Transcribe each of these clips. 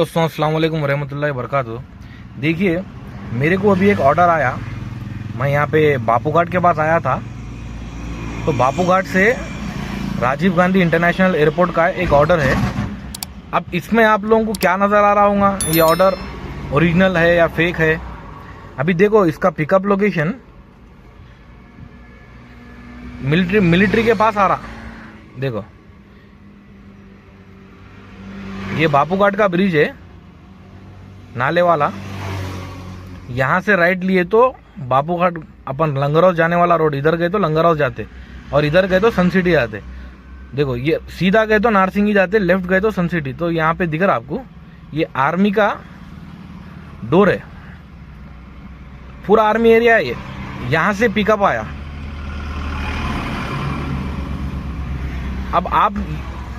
दोस्तों, अस्सलाम वालेकुम वरहमतुल्लाहि वबरकातुहू। देखिए, मेरे को अभी एक ऑर्डर आया। मैं यहाँ पे बापू घाट के पास आया था। तो बापू घाट से राजीव गांधी इंटरनेशनल एयरपोर्ट का एक ऑर्डर है। अब इसमें आप लोगों को क्या नज़र आ रहा होगा, ये ऑर्डर ओरिजिनल है या फेक है। अभी देखो, इसका पिकअप लोकेशन मिलिट्री के पास आ रहा। देखो, ये बापू घाट का ब्रिज है, नाले वाला। यहाँ से राइट लिए तो बापू घाट, अपन लंगर हाउस जाने वाला रोड, इधर गए तो लंगर हाउस जाते और इधर गए तो सन सिटी जाते। देखो, ये सीधा गए तो नारसिंगी जाते, लेफ्ट गए तो सन सिटी। तो यहाँ पे दिख रहा आपको, ये आर्मी का डोर है, पूरा आर्मी एरिया है ये। यहाँ से पिकअप आया। अब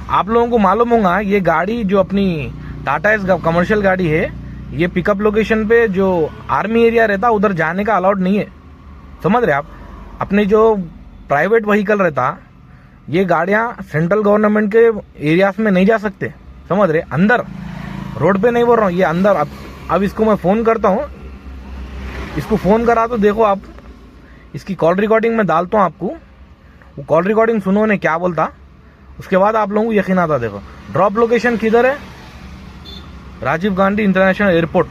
आप लोगों को मालूम होगा, ये गाड़ी जो अपनी टाटा एस कमर्शियल गाड़ी है, ये पिकअप लोकेशन पे जो आर्मी एरिया रहता उधर जाने का अलाउड नहीं है। समझ रहे आप? अपने जो प्राइवेट व्हीकल रहता, ये गाड़ियां सेंट्रल गवर्नमेंट के एरियाज में नहीं जा सकते। समझ रहे? अंदर रोड पे नहीं बोल रहा हूँ, ये अंदर। अब इसको मैं फोन करता हूँ, इसको फोन करा तो देखो आप, इसकी कॉल रिकॉर्डिंग में डालता हूँ आपको। वो कॉल रिकॉर्डिंग सुनो ने क्या बोलता, उसके बाद आप लोगों को यकीन आता। देखो, ड्रॉप लोकेशन किधर है? Rajiv Gandhi international airport.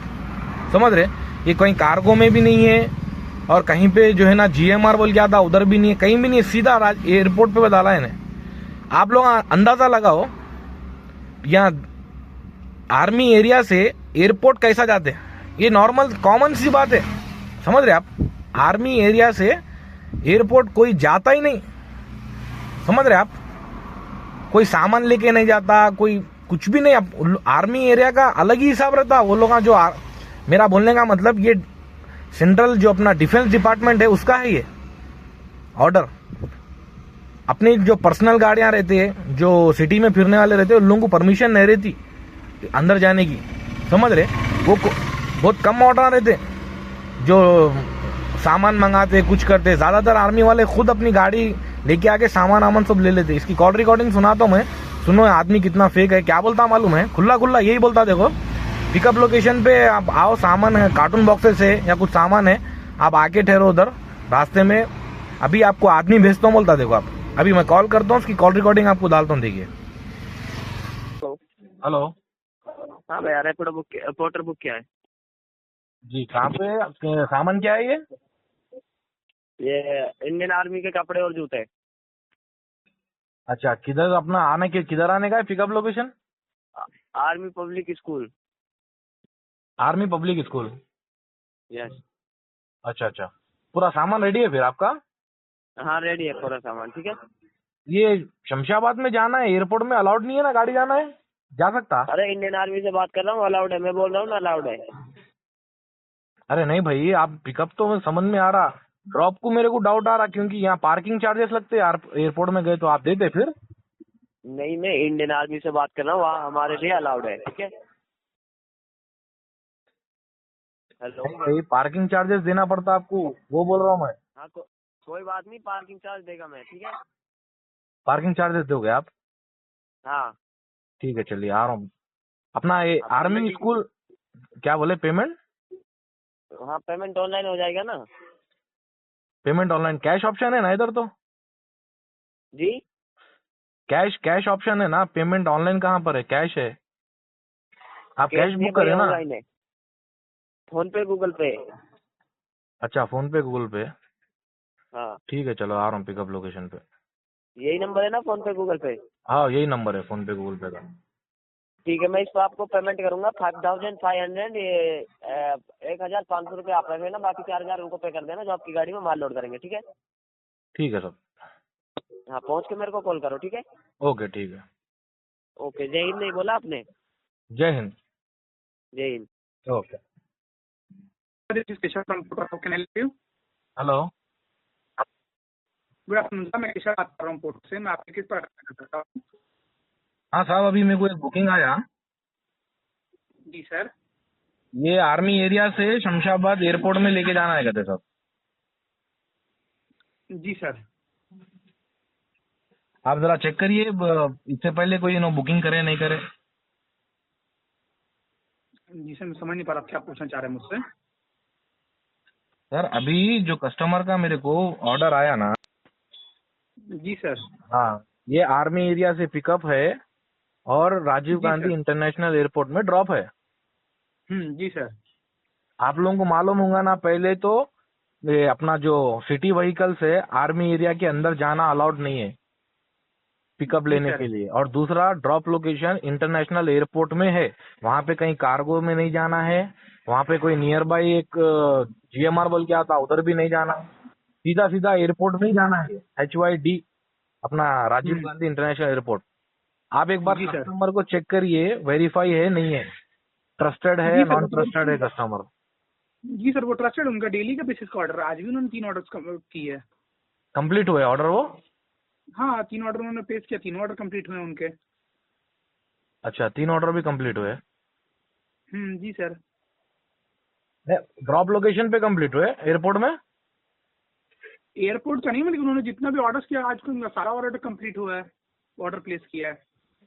समझ रहे? ये कहीं कार्गो में भी नहीं है और कहीं पे जो है ना GMR बोल के आता उधर भी नहीं है, कहीं भी नहीं है, सीधा एयरपोर्ट पे डाला है इन्हें। आप लोग अंदाजा लगाओ, यहाँ आर्मी एरिया से एयरपोर्ट कैसा जाते हैं? ये नॉर्मल कॉमन सी बात है। समझ रहे आप? आर्मी एरिया से एयरपोर्ट कोई जाता ही नहीं। समझ रहे आप? कोई सामान लेके नहीं जाता, कोई कुछ भी नहीं। आर्मी एरिया का अलग ही हिसाब रहता। वो लोग जो मेरा बोलने का मतलब, ये सेंट्रल जो अपना डिफेंस डिपार्टमेंट है उसका है ये ऑर्डर। अपनी जो पर्सनल गाड़ियां रहती है, जो सिटी में फिरने वाले रहते हैं, उन लोगों को परमिशन नहीं रहती अंदर जाने की। समझ रहे? वो बहुत कम ऑर्डर रहते जो सामान मंगाते, कुछ करते। ज्यादातर आर्मी वाले खुद अपनी गाड़ी लेके आके सामान सब ले लेते। इसकी कॉल रिकॉर्डिंग सुनाता हूं मैं, सुनो आदमी कितना फेक है। क्या बोलता मालूम है? खुला खुला यही बोलता। देखो, पिकअप लोकेशन पे आप आओ, सामान है, कार्टून बॉक्सेस है या कुछ सामान है, आप आके ठहरो उधर रास्ते में, अभी आपको आदमी भेजता हूँ बोलता। देखो, आप अभी मैं कॉल करता हूँ, उसकी कॉल रिकॉर्डिंग आपको डालता हूँ, देखिए। हेलो। हाँ भैया, पोर्टर बुक किया है जी, कहाँ पे? सामान क्या है ये इंडियन आर्मी के कपड़े और जूते। अच्छा, किधर अपना किधर आने का है pickup location? Army public school. Army public school. Yes. अच्छा अच्छा, पूरा सामान रेडी है फिर आपका? हाँ, रेडी है पूरा सामान। ठीक है। ये शमशाबाद में जाना है, एयरपोर्ट में अलाउड नहीं है ना गाड़ी जाना है? जा सकता? अरे इंडियन आर्मी से बात कर रहा हूँ, अलाउड है। मैं बोल रहा हूँ ना, अलाउड है। अरे नहीं भाई, आप पिकअप तो समझ में आ रहा, ड्रॉप को मेरे को डाउट आ रहा, क्योंकि यहाँ पार्किंग चार्जेस लगते हैं। एयरपोर्ट में गए तो आप देते फिर? नहीं, मैं इंडियन आर्मी से बात कर रहा हूँ, वहाँ हमारे लिए अलाउड है। ठीक है। हेलो। नहीं भाई, पार्किंग चार्जेस देना पड़ता आपको, वो बोल रहा हूँ मैं। हाँ, कोई बात नहीं, पार्किंग चार्ज देगा मैं। ठीक है। पार्किंग चार्जेस दोगे आप? हाँ। ठीक है, चलिए आ रहा हूँ। अपना ये आप आर्मी पेमेंट, स्कूल, क्या बोले? पेमेंट? हाँ पेमेंट ऑनलाइन हो जाएगा ना? Payment online? कैश ऑप्शन है ना इधर तो? जी। कैश ऑप्शन है ना, पेमेंट ऑनलाइन कहाँ पर है? कैश है, आप कैश कैश नहीं है बुक भाई, करें ना। ऑनलाइन है। फोन पे, गूगल पे। अच्छा, फोन पे गूगल पे। हाँ, ठीक है, चलो आ रहा हूँ पिकअप लोकेशन पे। यही नंबर है ना फोन पे गूगल पे? हाँ, यही नंबर है फोन पे गूगल पे का। ठीक है, मैं इस पर आपको पेमेंट करूंगा 5500। ये 1500 रुपये आप रख लेना, बाकी 4000 उनको पे कर देना जो आपकी गाड़ी में माल लोड करेंगे। ठीक है। ठीक है सर। हाँ, पहुंच के मेरे को कॉल करो। ठीक है। ओके, ठीक है। ओके। जय हिंद नहीं बोला आपने? जय हिंद। जय Hind. Okay. This is Kishore from Port. How can I help you? Hello. Good afternoon sir, मैं किशोर बात कर रहा हूँ पोर्ट से। मैं आपकी किस पर कर सकता हूँ? हाँ साहब, अभी मेरे को एक बुकिंग आया। जी सर। ये आर्मी एरिया से शमशाबाद एयरपोर्ट में लेके जाना है कहते साहब। जी सर। आप जरा चेक करिए, इससे पहले कोई बुकिंग करे नहीं करे। सर मैं समझ नहीं पा रहा आप क्या पूछना चाह रहे हैं मुझसे। सर अभी जो कस्टमर का मेरे को ऑर्डर आया ना, जी सर। हाँ, ये आर्मी एरिया से पिकअप है और राजीव जी गांधी सर। इंटरनेशनल एयरपोर्ट में ड्रॉप है। जी सर। आप लोगों को मालूम होगा ना, पहले तो ये अपना जो सिटी व्हीकल है आर्मी एरिया के अंदर जाना अलाउड नहीं है पिकअप जी लेने सर। के लिए, और दूसरा ड्रॉप लोकेशन इंटरनेशनल एयरपोर्ट में है, वहां पे कहीं कार्गो में नहीं जाना है, वहां पे कोई नियर बाई एक GMR बोल के आता उधर भी नहीं जाना, सीधा सीधा एयरपोर्ट में ही जाना है, HYD अपना राजीव हम्म। Gandhi international airport. आप एक बार जी सर। कस्टमर को चेक करिए, वेरीफाई है नहीं है, ट्रस्टेड है जी सर नॉन ट्रस्टेड है कस्टमर। जी सर वो ट्रस्टेड उनका डेली का बेसिस का ऑर्डर, आज भी उन्होंने 3 ऑर्डर्स किए है। कंप्लीट हुए ऑर्डर वो? हाँ 3 ऑर्डर उन्होंने पेश किया, 3 ऑर्डर कंप्लीट हुए उनके। अच्छा, 3 ऑर्डर भी कंप्लीट हुए? जी सर। ड्रॉप लोकेशन पे कंप्लीट हुए, एयरपोर्ट में? एयरपोर्ट का नहीं, मतलब उन्होंने जितना भी ऑर्डर्स किया आज को उनका सारा ऑर्डर कंप्लीट हुआ है, ऑर्डर प्लेस किया है।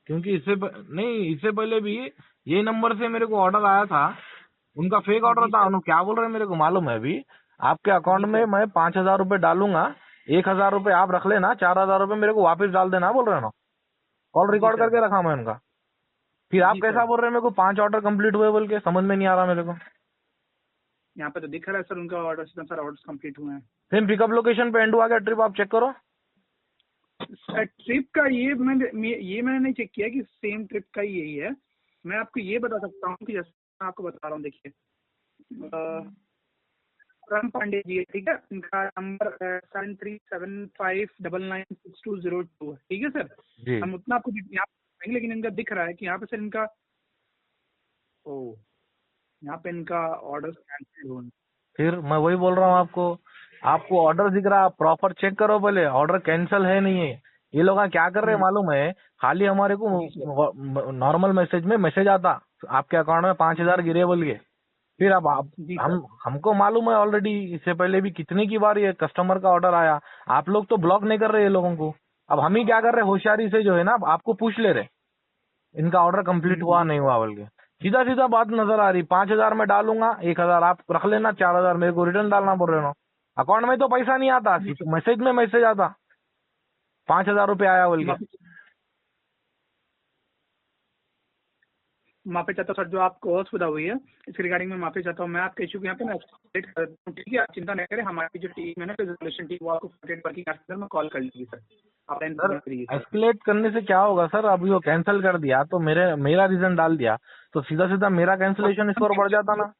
क्योंकि नहीं, इससे पहले भी यही नंबर से मेरे को ऑर्डर आया था, उनका फेक ऑर्डर जी था। सर। उन्होंने क्या बोल रहे हैं मेरे को मालूम है, अभी आपके जी अकाउंट में सर। मैं 5,000 रुपए डालूंगा, 1,000 रुपए आप रख लेना, 4,000 रुपए मेरे को वापस डाल देना बोल रहे हैं ना। कॉल जी रिकॉर्ड सर। करके रखा मैं उनका। फिर आप जी कैसा सर। बोल रहे हैं मेरे को 5 ऑर्डर कंप्लीट हुए बोल के? समझ में नहीं आ रहा मेरे को। यहाँ पे तो दिख रहा है सर उनका ऑर्डर, इतना सारा ऑर्डर कंप्लीट हुए हैं। सेम पिकअप लोकेशन पे एंड हुआ क्या ट्रिप? आप चेक करो। सर ट्रिप का मैंने नहीं चेक किया कि सेम ट्रिप का ही यही है। मैं आपको ये बता सकता हूँ कि जैसे मैं आपको बता रहा हूँ, देखिए राम पांडे जी है, ठीक है, इनका नंबर 7375996202 है, ठीक है सर। जी। हम उतना आपको यहाँ पे, लेकिन इनका दिख रहा है कि यहाँ पे सर इनका यहाँ पे इनका ऑर्डर कैंसिल हुआ है। फिर मैं वही बोल रहा हूँ आपको, आपको ऑर्डर दिख रहा है, आप प्रॉपर चेक करो पहले, ऑर्डर कैंसिल है नहीं है। ये लोग क्या कर रहे हैं मालूम है, खाली हमारे को जी सर। नॉर्मल मैसेज में मैसेज आता आपके अकाउंट में 5,000 गिरे बोल के। फिर अब आप जी सर। हमको मालूम है ऑलरेडी, इससे पहले भी कितने की बार ये कस्टमर का ऑर्डर आया। आप लोग तो ब्लॉक नहीं कर रहे ये लोगों को। अब हम ही क्या कर रहे हैं, होशियारी से जो है ना, आपको पूछ ले रहे इनका ऑर्डर कंप्लीट हुआ नहीं हुआ बोल के। सीधा सीधा बात नजर आ रही, 5,000 में डालूंगा, 1,000 आप रख लेना, 4,000 मेरे को रिटर्न डालना बोल रहे हो। अकाउंट में तो पैसा नहीं आता, जी सर। मैसेज में मैसेज आता 5,000 रुपये आया बोल के। माफी चाहता हूँ सर, जो आपको असुविधा हुई है इसके रिगार्डिंग में माफी चाहता हूँ। मैं आपके इशू को यहाँ पे ना एस्केलेट कर देता हूँ, ठीक है, आप चिंता नहीं करें। हमारी जो टीम है ना, रिजोल्यूशन टीम, वो आपको 48 वर्किंग आवर्स के अंदर में कॉल कर लेगी सर। आप सर लाइन करिए सर। एस्केलेट करने से क्या होगा सर? अभी वो कैंसिल कर दिया तो मेरा रीजन डाल दिया तो सीधा सीधा मेरा कैंसिलेशन स्कोर बढ़ जाता ना।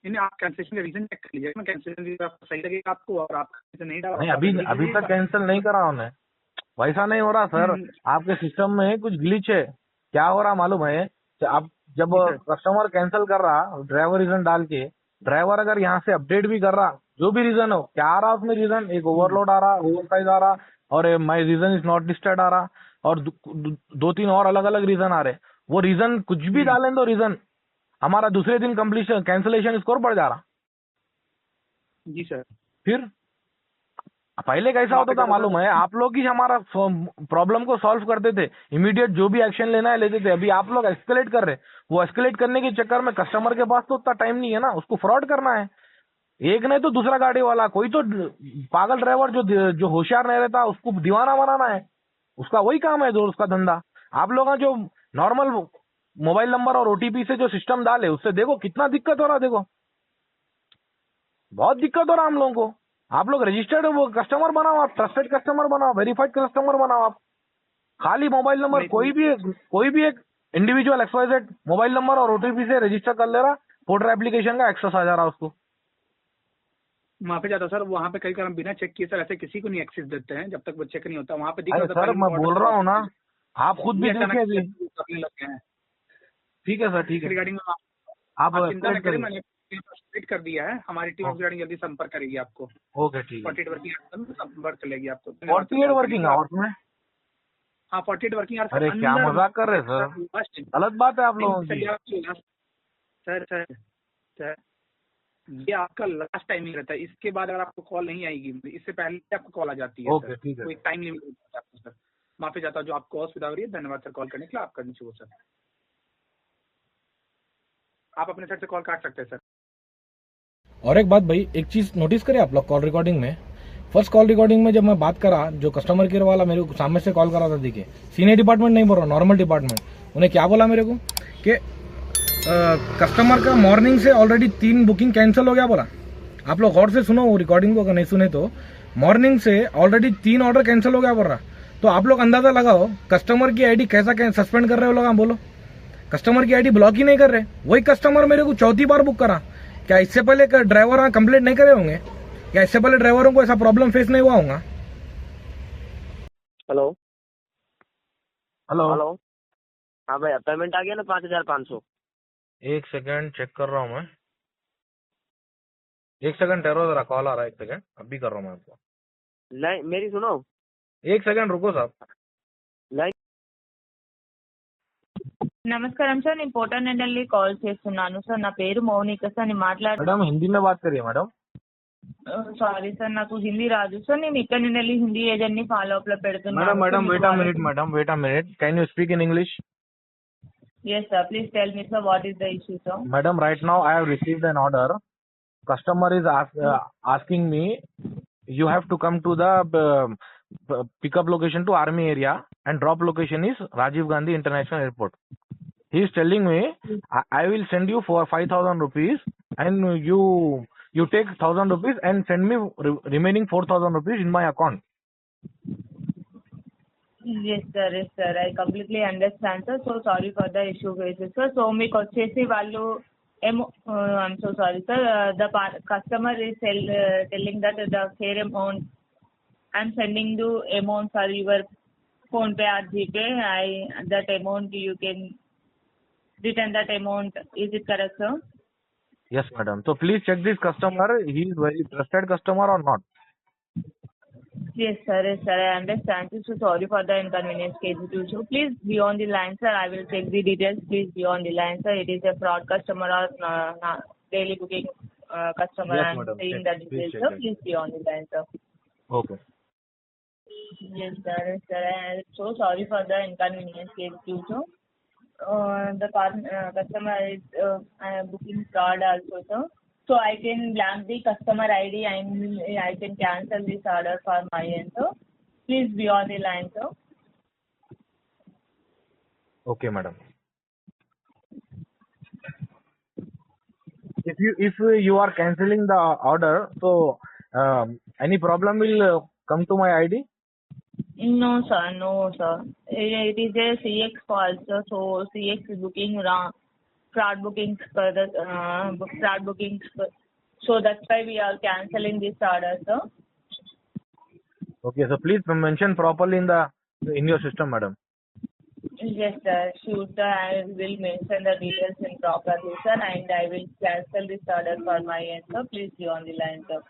नहीं, आप कैंसिलेशन का रीजन चेक कर लीजिए ना, कैंसिलेशन आपको सही लगेगा आपको, और आप नहीं डाल नहीं, अभी तक कैंसिल नहीं करा उन्हें, वैसा नहीं हो रहा सर। आपके सिस्टम में कुछ ग्लिच है। क्या हो रहा मालूम है, आप जब जी सर। कस्टमर कैंसिल कर रहा ड्राइवर रीजन डाल के, ड्राइवर अगर यहाँ से अपडेट भी कर रहा, जो भी रीजन हो, क्या आ रहा उसमें रीजन, एक ओवरलोड आ रहा, ओवर साइज आ रहा, और my reason is not listed आ रहा, और 2-3 और अलग अलग रीजन आ रहे। वो रीजन कुछ भी डालें तो रीजन हमारा दूसरे दिन कंप्लीशन कैंसिलेशन स्कोर बढ़ जा रहा। जी सर। फिर पहले कैसा होता था मालूम है, आप लोग ही हमारा प्रॉब्लम को सॉल्व करते थे, इमीडिएट जो भी एक्शन लेना है लेते थे। अभी आप लोग एस्केलेट कर रहे, वो एस्केलेट करने के चक्कर में कस्टमर के पास तो उतना टाइम नहीं है ना, उसको फ्रॉड करना है। एक नहीं तो दूसरा गाड़ी वाला, कोई तो पागल ड्राइवर जो होशियार नहीं रहता उसको दीवाना बनाना है, उसका वही काम है, जो उसका धंधा। आप लोग जो नॉर्मल मोबाइल नंबर और OTP से जो सिस्टम डाले, उससे देखो कितना दिक्कत हो रहा, देखो बहुत दिक्कत हो रहा हम लोगों को। आप लोग रजिस्टर्ड वो कस्टमर बनाओ, आप ट्रस्टेड कस्टमर बनाओ, वेरीफाइड कस्टमर बनाओ। आप खाली मोबाइल नंबर कोई भी एक इंडिविजुअल XYZ मोबाइल नंबर और OTP से रजिस्टर कर ले रहा, पोर्टर एप्लीकेशन का एक्सेस आ जा रहा उसको। माफी चाहता हूँ सर, वहाँ पे कई बार हम बिना चेक किए सर ऐसे किसी को नहीं एक्सेस देते हैं, जब तक वो चेक नहीं होता। वहाँ पे दिख अरे रहा था सर मैं बोल रहा हूँ ना, आप खुद भी देखिए अभी। करने लगे हैं। ठीक है सर, ठीक है, रिगार्डिंग में आप आप चिंता न escalate करें, करिए। मैंने स्प्लिट कर दिया है। हमारी टीम हाँ। रिगार्डिंग जल्दी संपर्क करेगी आपको। ओके ठीक है। 48 वर्किंग आवर्स में संपर्क कर लेगी आपको। 48 वर्किंग आवर्स में? हाँ 48 वर्किंग आवर्स अरे क्या मजाक कर रहे हैं सर, गलत बात है आप लोगों की। सर सर सर ये आपका लास्ट टाइमिंग रहता है। इसके बाद अगर आपको कॉल नहीं आएगी, इससे पहले आपको कॉल आ जाती है ओके सर। ठीक है कोई टाइम लिमिट होता है आपको सर। माफी चाहता हूँ जो आपको असुविधा हो रही है। धन्यवाद सर कॉल करने के लिए, आपका नीचे वो सर। आप अपने साइड से कॉल काट सकते हैं सर। और एक बात भाई, एक चीज नोटिस करें आप लोग कॉल रिकॉर्डिंग में, फर्स्ट कॉल रिकॉर्डिंग में जब मैं बात करा, जो कस्टमर केयर वाला मेरे को सामने से कॉल करा था, देखिए सीनियर डिपार्टमेंट नहीं बोल रहा, नॉर्मल डिपार्टमेंट, उन्हें क्या बोला मेरे को कि कस्टमर का मॉर्निंग से ऑलरेडी 3 बुकिंग कैंसिल हो गया बोला। आप लोग गौर से सुनो वो रिकॉर्डिंग को, अगर नहीं सुने तो, मॉर्निंग से ऑलरेडी 3 ऑर्डर कैंसिल हो गया बोल रहा। तो आप लोग अंदाजा लगाओ कस्टमर की आईडी कैसा सस्पेंड कर रहे हो लोग, आप बोलो। कस्टमर की आईडी ब्लॉक ही नहीं कर रहे। वही कस्टमर मेरे को 4थी बार बुक करा। क्या इससे पहले ड्राइवर कंप्लेंट नहीं करे होंगे? क्या इससे पहले ड्राइवरों को ऐसा प्रॉब्लम फेस नहीं हुआ होगा? Hello hello, hello. हाँ भैया, पेमेंट आ गया ना 5500। एक सेकंड चेक कर रहा हूँ मैं। एक सेकंड ठहरो जरा, कॉल आ रहा है, एक सेकंड अभी कर रहा हूँ मैं आपको। नहीं, मेरी सुनो। एक सेकंड रुको साहब। नहीं, నమస్కారం సార్, నేను పోటాన్ నుండి కాల్ చేస్తున్నాను సార్. నా పేరు మౌనిక సార్. నేను मैडम हिंदी में बात करिए मैडम। సారీ సార్, నాకు హిందీ రాదు సార్. నేను ఇక్కడ నుండి వెళ్ళి హిందీ ఏజెంట్ ని ఫాలో అప్ లో పెడుతున్నాను. Madam wait a minute, can you speak in English? yes sir, please tell me sir, what is the issue sir? Madam right now I have received an order. Customer is asking me you have to come to the pickup location to army area and drop location is Rajiv Gandhi International Airport. He is telling me I will send you for 5,000 rupees and you take 1,000 rupees and send me remaining 4,000 rupees in my account. yes sir, I completely understand sir. So sorry for the issue faces sir. So మీకు వచ్చేసి వాళ్ళు I'm so sorry sir. The customer is telling that the fair amount I'm sending the amount for your phone pay or GPay. That amount you can return that amount. Is it correct sir? Yes madam. So please check this customer, he is very trusted customer or not. Yes sir, I understand. So sorry for the inconvenience caused to you. Please be on the line sir. I will check the details. Please be on the line sir. It is a fraud customer or daily booking customer. Yes, I'm madam. saying Check. that Please details check sir. that. Please be on the line sir. Okay. Yes sir, I am so sorry for the inconvenience caused to you. The customer is booking fraud also sir. So I can blank the customer ID and I can cancel this order for my end sir. Please be on the line sir. Okay madam. If you are cancelling the order, so any problem will come to my ID? No sir. It is a CX call sir. So CX is booking fraud bookings for the fraud bookings. So that's why we are cancelling this order sir. Okay, so please mention properly in your system madam. Yes sir, sure sir. I will mention the details in properly sir, and I will cancel this order for my end sir. Please be on the line sir.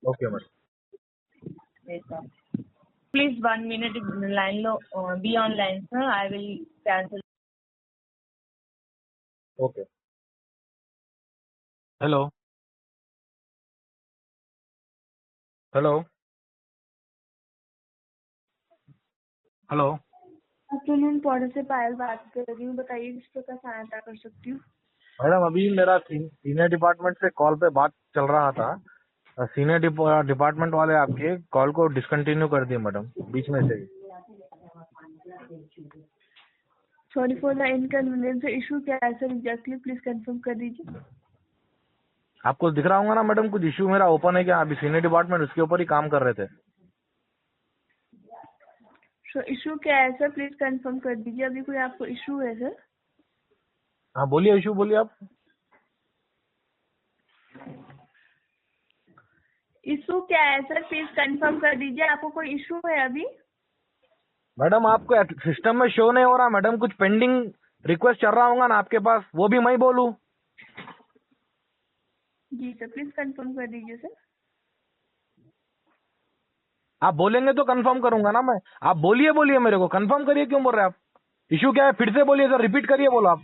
Okay madam. Yes sir. Please 1 minute line lo be on line sir. I will cancel. Okay. Hello. Hello. Afternoon पौड़े से पायल बात कर रही हूँ. बताइए किस प्रकार सहायता कर सकती हूँ. मैडम अभी मेरा सीनियर डिपार्टमेंट से कॉल पे बात चल रहा था. सीनियर डिपार्टमेंट वाले आपके कॉल को डिसकंटिन्यू कर दिए मैडम बीच में से ही. Sorry for the inconvenience. Issue क्या है सर एग्जैक्टली, प्लीज कंफर्म कर दीजिए. आपको दिख रहा होगा ना मैडम, कुछ इश्यू मेरा ओपन है क्या? अभी सीनियर डिपार्टमेंट उसके ऊपर ही काम कर रहे थे. सो इशू क्या है सर, प्लीज कंफर्म कर दीजिए. अभी कोई आपको इशू है सर? हाँ बोलिए, इशू बोलिए आप. इशू क्या है सर, प्लीज कंफर्म कर दीजिए. आपको कोई इशू है अभी? मैडम आपको सिस्टम में शो नहीं हो रहा मैडम, कुछ पेंडिंग रिक्वेस्ट चल रहा होगा ना आपके पास, वो भी मैं ही बोलूं? जी सर, प्लीज कंफर्म कर दीजिए सर. आप बोलेंगे तो कंफर्म करूंगा ना मैं. आप बोलिए मेरे को, कंफर्म करिए. क्यों बोल रहे हैं आप? इशू क्या है फिर से बोलिए सर, रिपीट करिए, बोलो आप.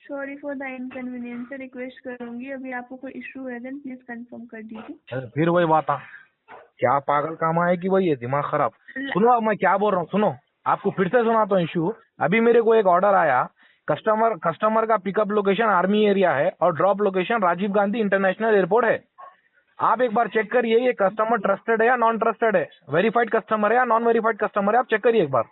Sorry for the inconvenience. Request करूंगी, अभी आपको कोई इशू है देन प्लीज कंफर्म कर दीजिए. फिर वही बात है, क्या पागल काम है कि वही है, दिमाग खराब. सुनो अब मैं क्या बोल रहा हूँ, सुनो. आपको फिर से सुनाता हूँ इशू। अभी मेरे को एक ऑर्डर आया, कस्टमर का पिकअप लोकेशन आर्मी एरिया है और drop location Rajiv Gandhi international airport है। आप एक बार चेक करिए ये कस्टमर ट्रस्टेड है या नॉन ट्रस्टेड है, वेरीफाइड कस्टमर है या नॉन वेरीफाइड कस्टमर है, आप चेक करिए एक बार।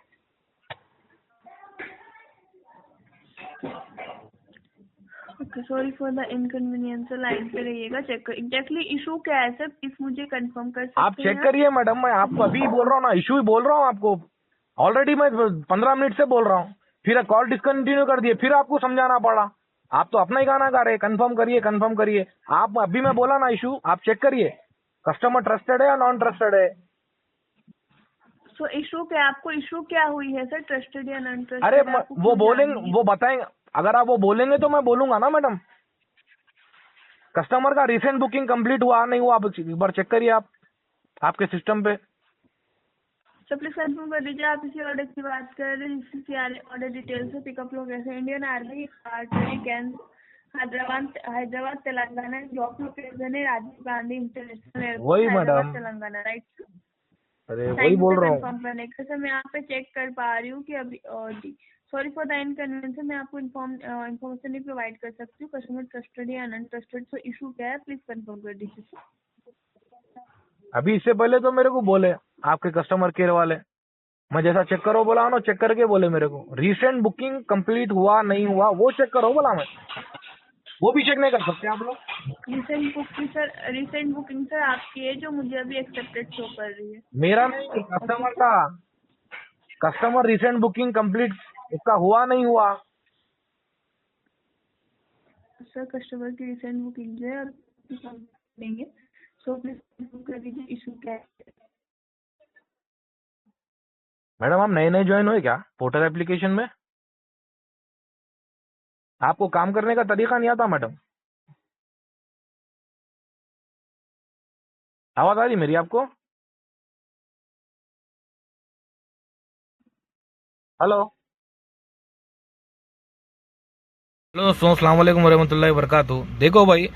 Okay, sorry for the inconvenience, line पे रहिएगा, चेक कर एग्जैक्टली इशू क्या है सर, प्लीज मुझे कंफर्म कर सकते हैं आप चेक करिए मैडम, मैं आपको अभी बोल रहा हूँ ना, इशू ही बोल रहा हूँ आपको। ऑलरेडी मैं 15 मिनट से बोल रहा हूँ, फिर कॉल डिसकंटिन्यू कर दिए, फिर आपको समझाना पड़ा। आप तो अपना ही गाना गा रहे, कंफर्म करिए कंफर्म करिए। आप अभी मैं बोला ना इशू, आप चेक करिए कस्टमर ट्रस्टेड है या नॉन ट्रस्टेड है। सो इशू क्या, आपको इशू क्या हुई है सर, ट्रस्टेड या नॉन ट्रस्टेड? अरे वो बोलेंगे, वो बताएंगे, अगर आप वो बोलेंगे तो मैं बोलूंगा ना मैडम। कस्टमर का रिसेंट बुकिंग कंप्लीट हुआ नहीं हुआ, आप एक बार चेक करिए आप आपके सिस्टम पे। सर प्लीज कंफर्म कर दीजिए, आप इसी ऑर्डर की बात कर रहे हैं जिसकी ऑर्डर डिटेल्स है। Pickup location Indian army camp Hyderabad Telangana, job location है राजीव गांधी इंटरनेशनल एयरपोर्ट वही हैदराबाद मैडम। तेलंगाना, राइट? अरे वही बोल रहा हूँ। कंफर्म करने का सर, मैं यहाँ पे चेक कर पा रही हूँ कि अभी सॉरी फॉर द इनकन्वीनियंस, मैं आपको इन्फॉर्मेशन नहीं प्रोवाइड कर सकती हूँ कस्टमर ट्रस्टेड या अनट्रस्टेड। तो इशू क्या है प्लीज कंफर्म कर दीजिए। अभी इससे पहले तो मेरे को बोले आपके कस्टमर केयर वाले, मैं जैसा चेक करो बोला ना, चेक करके बोले मेरे को रिसेंट बुकिंग कंप्लीट हुआ नहीं हुआ वो चेक करो बोला। मैं वो भी चेक नहीं कर सकते आप लोग? रिसेंट बुकिंग सर आपकी है जो मुझे अभी एक्सेप्टेड शो कर रही है। मेरा नहीं, कस्टमर का। कस्टमर रिसेंट बुकिंग कंप्लीट उसका हुआ नहीं हुआ। सर कस्टमर की रिसेंट बुकिंग जो है देंगे, सो प्लीज कंफर्म कर दीजिए इशू क्या है। मैडम आप नए नए ज्वाइन हुए क्या पोर्टल एप्लीकेशन में? आपको काम करने का तरीका नहीं आता मैडम? आवाज आ रही मेरी आपको? हेलो हेलो दोस्तों, अस्सलाम वालेकुम वरहमतुल्लाहि वबरकातुहू। देखो भाई,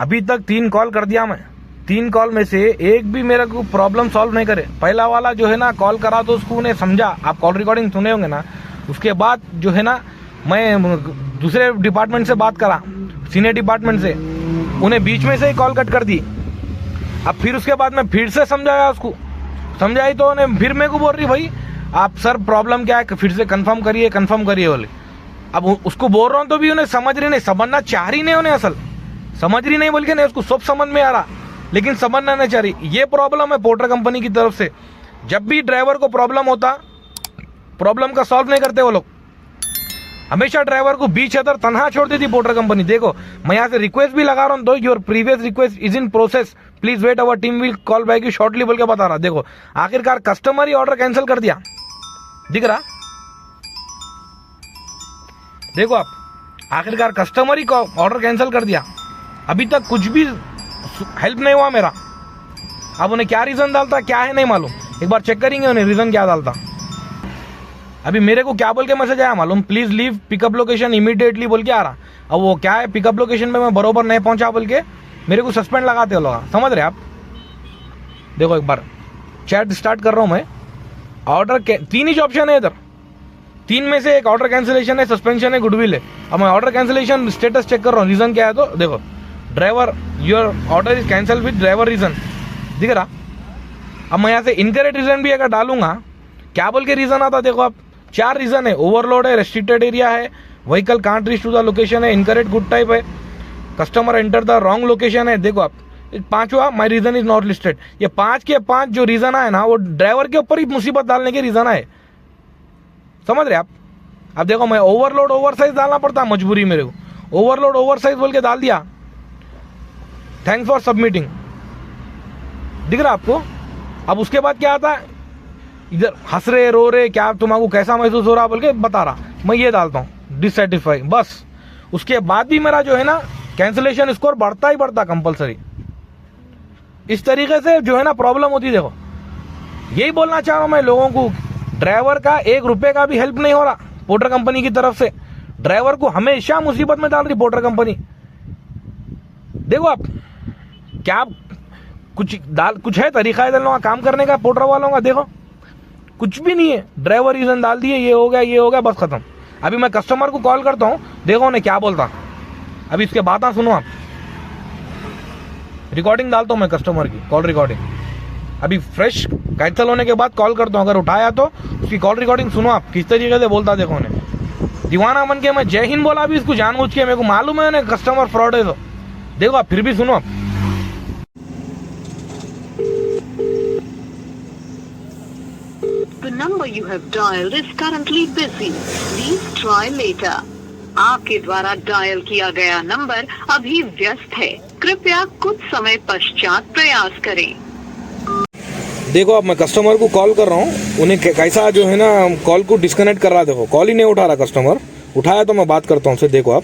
अभी तक 3 कॉल कर दिया मैं, 3 कॉल में से एक भी मेरा को प्रॉब्लम सॉल्व नहीं करे। पहला वाला जो है ना कॉल करा तो उसको उन्हें समझा, आप कॉल रिकॉर्डिंग सुने होंगे ना। उसके बाद जो है ना मैं दूसरे डिपार्टमेंट से बात करा, सीनियर डिपार्टमेंट से, उन्हें बीच में से ही कॉल कट कर दी। अब फिर उसके बाद मैं फिर से समझाया उसको, समझाई तो उन्हें फिर मेरे को बोल रही भाई आप सर प्रॉब्लम क्या है फिर से कंफर्म करिए बोले। अब उसको बोल रहा हूँ तो भी उन्हें समझ रही नहीं, समझना चाह रही नहीं, उन्हें असल समझ रही नहीं बोल के नहीं, उसको सब समझ में आ रहा लेकिन समझना नहीं चाह रही। ये प्रॉब्लम है पोर्टर कंपनी की तरफ से। जब भी ड्राइवर को प्रॉब्लम होता, प्रॉब्लम का सॉल्व नहीं करते वो लोग, हमेशा ड्राइवर को बीच अदर तनहा छोड़ देती पोर्टर कंपनी। देखो मैं यहाँ से रिक्वेस्ट भी लगा रहा हूँ, तो your previous request is in process, please wait, our team will call back you shortly बोल के बता रहा। देखो आखिरकार कस्टमर ही ऑर्डर कैंसिल कर दिया, दिख रहा? देखो आप, आखिरकार कस्टमर ही ऑर्डर कैंसिल कर दिया, अभी तक कुछ भी हेल्प नहीं हुआ मेरा। अब उन्हें क्या रीजन डालता क्या है नहीं मालूम, एक बार चेक करेंगे उन्हें रीजन क्या डालता। अभी मेरे को क्या बोल के मैसेज आया मालूम, please leave pickup location immediately बोल के आ रहा। अब वो क्या है, पिकअप लोकेशन पे मैं बरोबर नहीं पहुंचा बोल के मेरे को सस्पेंड लगाते हो लोग, समझ रहे आप? देखो एक बार चैट स्टार्ट कर रहा हूं मैं। ऑर्डर 3 ही ऑप्शन है इधर, 3 में से एक ऑर्डर कैंसिलेशन है, सस्पेंशन है, गुडविल है। अब मैं ऑर्डर कैंसिलेशन स्टेटस चेक कर रहा हूँ, रीजन क्या है तो देखो driver your order is cancel with driver reason, दिख रहा? अब मैं यहाँ से इनकरेक्ट रीजन भी अगर डालूंगा, क्या बोल के रीजन आता देखो आप, 4 रीजन है, ओवरलोड है, रेस्ट्रिक्टेड एरिया है, vehicle can't reach to the location है, इनकरेक्ट गुड टाइप है, customer enter the wrong location है। देखो आप 5वां my reason is not listed. ये 5 के 5 जो रीजन आए ना वो ड्राइवर के ऊपर ही मुसीबत डालने के रीजन आए, समझ रहे आप? अब देखो मैं ओवरलोड ओवरसाइज डालना पड़ता, मजबूरी मेरे को, ओवरलोड ओवरसाइज बोल के डाल दिया, थैंक्स फॉर सबमिटिंग, दिख रहा आपको? अब उसके बाद क्या आता है, इधर हंस रहे रो रहे, क्या तुम्हारा कैसा महसूस हो रहा बोल के बता रहा, मैं ये डालता हूँ डिससेटिस्फाई बस। उसके बाद भी मेरा जो है ना कैंसिलेशन स्कोर बढ़ता ही बढ़ता कंपलसरी। इस तरीके से जो है ना प्रॉब्लम होती है। देखो यही बोलना चाह रहा हूं मैं लोगों को, ड्राइवर का 1 रुपए का भी हेल्प नहीं हो रहा पोर्टर कंपनी की तरफ से, ड्राइवर को हमेशा मुसीबत में डाल रही पोर्टर कंपनी। देखो आप क्या कुछ है तरीका है लोगों का काम करने का पोर्टर वालों का? देखो कुछ भी नहीं है, ड्राइवर रीजन डाल दिए, ये हो गया, बस खत्म। अभी मैं कस्टमर को कॉल करता हूँ, देखो उन्हें क्या बोलता। अभी इसके बातें सुनो आप, रिकॉर्डिंग डालता हूँ मैं कस्टमर की कॉल रिकॉर्डिंग। अभी फ्रेश कैंसिल होने के बाद कॉल करता हूँ, अगर उठाया तो उसकी कॉल रिकॉर्डिंग सुनो आप, किस तरीके से बोलता देखो उन्हें। दीवाना बन के मैं जय हिंद बोला भी इसको जानबूझ के, मेरे को मालूम है उन्हें कस्टमर फ्रॉड है, तो देखो आप फिर भी सुनो आप। The number you have dialed is currently busy. Please try later. आपके द्वारा डायल किया गया नंबर अभी व्यस्त है, कृपया कुछ समय पश्चात प्रयास करें। देखो अब मैं कस्टमर को कॉल कर रहा हूँ, उन्हें कैसा जो है ना कॉल को डिस्कनेक्ट कर रहा। देखो कॉल ही नहीं उठा रहा कस्टमर, उठाया तो मैं बात करता हूँ उससे। देखो आप,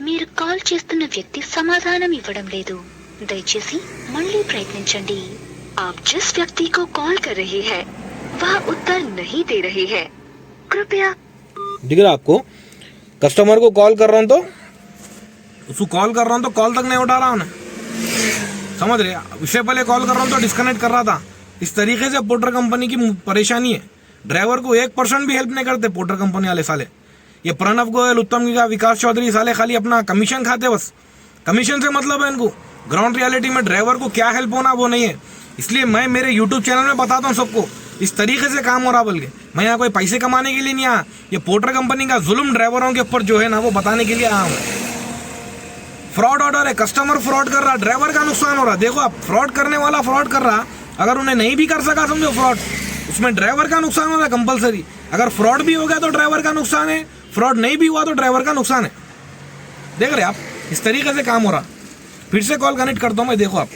మీరు కాల్ చేస్తున్న వ్యక్తి సమాధానం ఇవ్వడం లేదు, దయచేసి మళ్ళీ ప్రయత్నించండి। आप जिस व्यक्ति को कॉल कर रहे हैं वह उत्तर नहीं दे रहे हैं, कृपया। दिख रहा आपको, कस्टमर को कॉल कर रहा हूँ तो उसको कॉल कर रहा हूँ तो कॉल तक नहीं उठा रहा उन्हें, समझ रहे। उससे पहले कॉल कर रहा हूँ तो डिस्कनेक्ट कर रहा था। इस तरीके से पोर्टर कंपनी की परेशानी है, ड्राइवर को 1% भी हेल्प नहीं करते पोर्टर कंपनी वाले साले। ये प्रणव गोयल, उत्तम गिगा, विकास चौधरी साले खाली अपना कमीशन खाते, बस कमीशन से मतलब है इनको। ग्राउंड रियलिटी में ड्राइवर को क्या हेल्प होना वो नहीं है। इसलिए मैं मेरे यूट्यूब चैनल में बताता हूँ सबको इस तरीके से काम हो रहा, बोल के। मैं यहाँ कोई पैसे कमाने के लिए नहीं आया, ये पोर्टर कंपनी का जुल्म ड्राइवरों के ऊपर जो है ना वो बताने के लिए आया हूँ। फ्रॉड ऑर्डर है, कस्टमर फ्रॉड कर रहा, ड्राइवर का नुकसान हो रहा। देखो आप, फ्रॉड करने वाला फ्रॉड कर रहा, अगर उन्हें नहीं भी कर सका समझो फ्रॉड, उसमें ड्राइवर का नुकसान हो रहा है कंपलसरी। अगर फ्रॉड भी हो गया तो ड्राइवर का नुकसान है, फ्रॉड नहीं भी हुआ तो ड्राइवर का नुकसान है। देख रहे आप, इस तरीके से काम हो रहा। फिर से कॉल कनेक्ट करता हूँ मैं, देखो आप।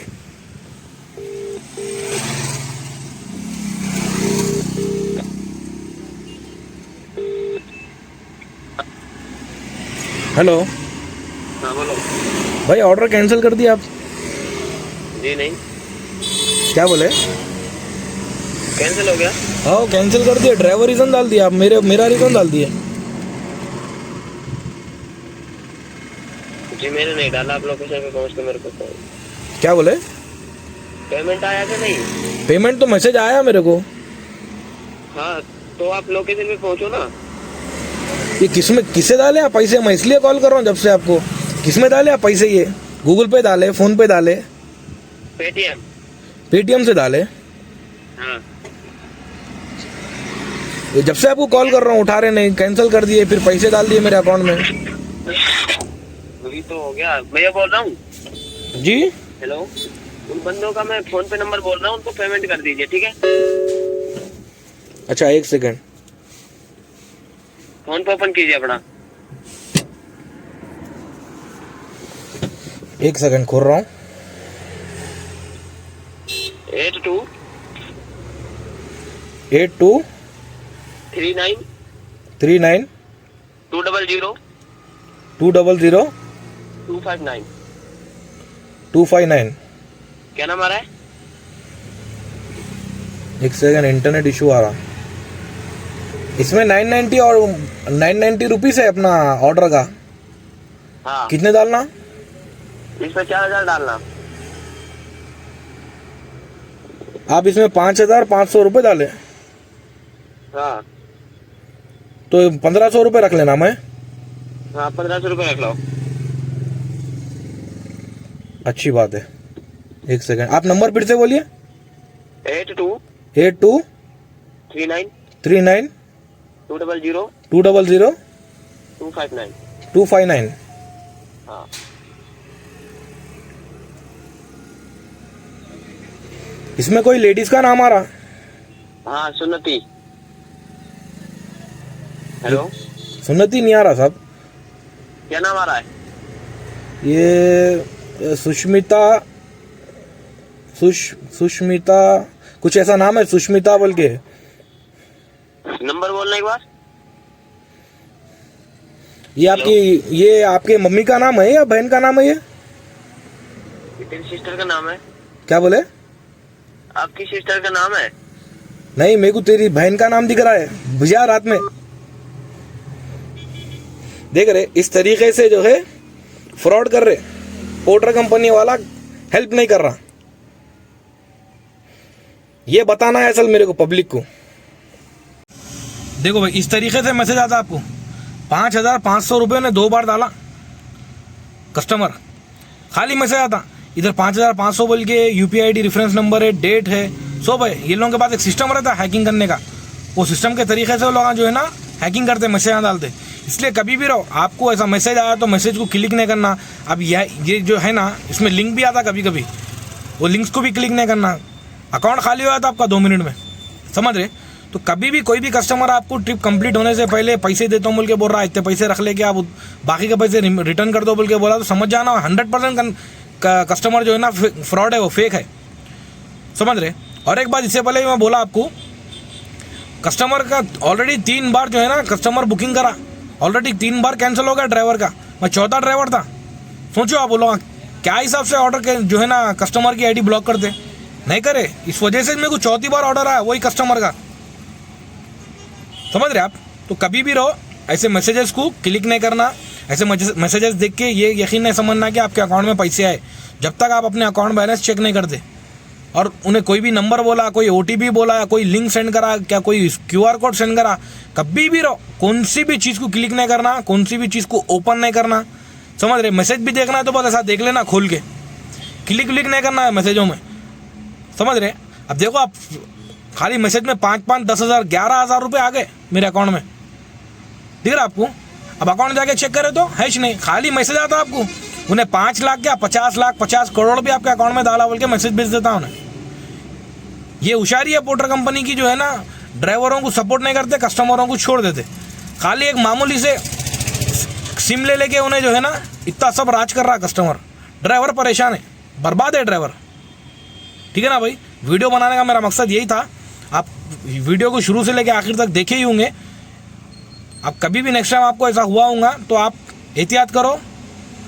हेलो, हाँ बोलो। भाई ऑर्डर कैंसिल कर दिया आप? जी नहीं, क्या बोले? कैंसिल हो गया। हाँ कैंसिल कर दिया, ड्राइवर रीजन डाल दिया आप, मेरा रीजन डाल दिया। जी मैंने नहीं डाला, आप लोकेशन पे पहुँच के मेरे को कॉल। क्या बोले? पेमेंट आया कि नहीं? पेमेंट तो मैसेज आया मेरे को। हाँ तो आप लोकेशन पे पहुँचो ना। ये किससे डाले आप पैसे? मैं इसलिए कॉल कर रहा हूँ जब से आपको। किसमें डाले आप पैसे? ये गूगल पे डाले, फोन पे डाले, पेटीएम से डाले? हाँ ये जब से आपको कॉल कर रहा हूँ उठा रहे नहीं, कैंसिल कर दिए, फिर पैसे डाल दिए मेरे अकाउंट में। वही तो हो गया। भैया बोल रहा हूँ जी। हेलो, उन बंदों का मैं फोन पे नंबर बोल रहा हूँ, उनको पेमेंट कर दीजिए, ठीक है? अच्छा एक सेकंड, फोन पे ओपन कीजिए अपना। एक सेकंड खोल रहा हूँ। 82 39 39 200 200 259। 259। क्या नाम आ रहा है? एक सेकंड, इंटरनेट इशू आ रहा। इसमें 990 और 990 रुपीस है अपना ऑर्डर का। हाँ कितने डालना? इसमें 4000 डालना। आप इसमें 5500 रुपये डाले, हाँ तो 1500 रुपये रख लेना। मैं हाँ 1500 रुपये रख लो। अच्छी बात है। एक सेकंड, आप नंबर फिर से बोलिए। 82 39 39 200 200 259। 259। हाँ इसमें कोई लेडीज का नाम आ रहा? हाँ सुन्नति। हेलो, सुन्नति नहीं आ रहा साहब। क्या नाम आ रहा है? ये सुष्मिता सुष्मिता कुछ ऐसा नाम है, सुष्मिता बोल के। नंबर बोलना एक बार। ये आपके मम्मी का नाम है या बहन का नाम है? ये तेरी सिस्टर का नाम है। क्या बोले? आपकी सिस्टर का नाम है। नहीं, मेरे को तेरी बहन का नाम दिख रहा है भैया। रात में देख रहे इस तरीके से जो है फ्रॉड कर रहे। पोर्टर कंपनी वाला हेल्प नहीं कर रहा। ये बताना है असल मेरे को, पब्लिक को। देखो भाई, इस तरीके से मैसेज आता आपको। 5,500 रुपये ने 2 बार डाला कस्टमर, खाली मैसेज आता। इधर 5,500 बोल के UPI ID रेफरेंस नंबर है, डेट है। सो भाई ये लोगों के पास एक सिस्टम रहता है हैकिंग करने का। वो सिस्टम के तरीके से वो लोग जो है ना हैकिंग करते, मैसेज डालते। इसलिए कभी भी रहो, आपको ऐसा मैसेज आया तो मैसेज को क्लिक नहीं करना। अब ये जो है ना, इसमें लिंक भी आता कभी कभी, वो लिंक्स को भी क्लिक नहीं करना। अकाउंट खाली हो जाता आपका 2 मिनट में, समझ रहे? तो कभी भी कोई भी कस्टमर आपको ट्रिप कंप्लीट होने से पहले पैसे देता हूँ बोल के बोल रहा है, इतने पैसे रख लेके आप बाकी के पैसे रिटर्न कर दो बोल के बोला, तो समझ जाना 100% कस्टमर जो है ना फ्रॉड है, वो फेक है, समझ रहे? और एक बात इससे पहले मैं बोला आपको, कस्टमर का ऑलरेडी 3 बार जो है ना कस्टमर बुकिंग करा, ऑलरेडी 3 बार कैंसिल हो गया ड्राइवर का। मैं 4था ड्राइवर था। सोचो आप बोलो क्या हिसाब से ऑर्डर के जो है ना कस्टमर की ID ब्लॉक करते नहीं करे। इस वजह से मेरे को 4थी बार ऑर्डर आया वही कस्टमर का, समझ रहे आप? तो कभी भी रहो, ऐसे मैसेजेस को क्लिक नहीं करना। ऐसे मैसेजेस देख के ये यकीन नहीं समझना कि आपके अकाउंट में पैसे आए, जब तक आप अपने अकाउंट बैलेंस चेक नहीं करते। और उन्हें कोई भी नंबर बोला, कोई OTP बोला, कोई लिंक सेंड करा, क्या कोई QR कोड सेंड करा, कभी भी रहो कौन सी भी चीज़ को क्लिक नहीं करना, कौन सी भी चीज़ को ओपन नहीं करना, समझ रहे? मैसेज भी देखना है तो बस ऐसा देख लेना खोल के, क्लिक नहीं करना है मैसेजों में, समझ रहे? अब देखो आप खाली मैसेज में 5,500, 10,000, 11,000 रुपये आ गए मेरे अकाउंट में, दिख रहा आपको? अब अकाउंट जाके चेक करे तो है ही नहीं, खाली मैसेज आता आपको। उन्हें 5 लाख क्या 50 लाख 50 करोड़ भी आपके अकाउंट में डाला बोल के मैसेज भेज देता उन्हें। ये होशियारी है पोर्टर कंपनी की, जो है ना ड्राइवरों को सपोर्ट नहीं करते, कस्टमरों को छोड़ देते। खाली एक मामूली से सिम ले लेके उन्हें जो है ना इतना सब राज कर रहा कस्टमर। ड्राइवर परेशान है, बर्बाद है ड्राइवर, ठीक है ना भाई? वीडियो बनाने का मेरा मकसद यही था। आप वीडियो को शुरू से लेकर आखिर तक देखे ही होंगे। अब कभी भी नेक्स्ट टाइम आपको ऐसा हुआ होगा तो आप एहतियात करो,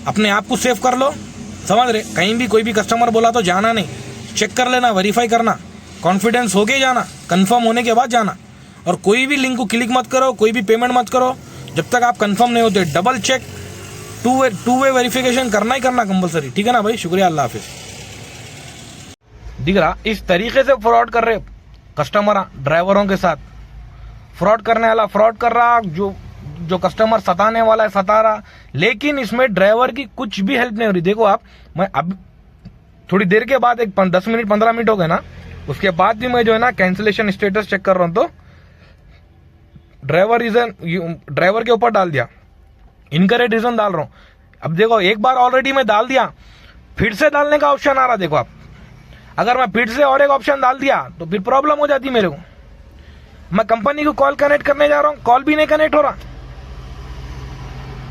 अपने आप को सेव कर लो, समझ रहे? कहीं भी कोई भी कस्टमर बोला तो जाना नहीं, चेक कर लेना, वेरीफाई करना, कॉन्फिडेंस हो के जाना, कंफर्म होने के बाद जाना। और कोई भी लिंक को क्लिक मत करो, कोई भी पेमेंट मत करो जब तक आप कंफर्म नहीं होते। Double check, two way verification करना ही करना कंपलसरी, ठीक है ना भाई? शुक्रिया, अल्लाह हाफिज। दिख रहा इस तरीके से फ्रॉड कर रहे कस्टमर ड्राइवरों के साथ। फ्रॉड करने वाला फ्रॉड कर रहा, जो कस्टमर सताने वाला है सता रहा, लेकिन इसमें ड्राइवर की कुछ भी हेल्प नहीं हो रही। देखो आप, मैं अब थोड़ी देर के बाद 10 मिनट 15 मिनट हो गए ना, उसके बाद भी मैं जो है ना कैंसिलेशन स्टेटस चेक कर रहा हूं तो ड्राइवर के ऊपर डाल दिया, इनकरेक्ट रीजन डाल रहा हूं। अब देखो एक बार ऑलरेडी मैं डाल दिया, फिर से डालने का ऑप्शन आ रहा। देखो आप, अगर मैं फिर से और एक ऑप्शन डाल दिया तो फिर प्रॉब्लम हो जाती मेरे को। मैं कंपनी को कॉल कनेक्ट करने जा रहा हूं, कॉल भी नहीं कनेक्ट हो रहा।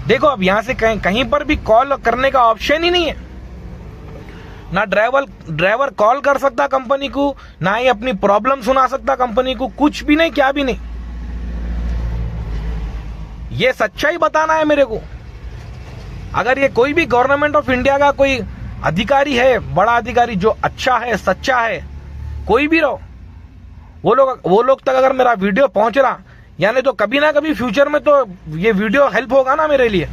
देखो अब यहां से कहीं पर भी कॉल करने का ऑप्शन ही नहीं है। ना ड्राइवर कॉल कर सकता कंपनी को, ना ही अपनी प्रॉब्लम सुना सकता कंपनी को, कुछ भी नहीं, क्या भी नहीं। ये सच्चाई बताना है मेरे को। अगर ये कोई भी गवर्नमेंट ऑफ इंडिया का कोई अधिकारी है, बड़ा अधिकारी जो अच्छा है, सच्चा है, कोई भी रहो, वो लोग तक अगर मेरा वीडियो पहुंच रहा, यानी तो कभी ना कभी फ्यूचर में तो ये वीडियो हेल्प होगा ना मेरे लिए।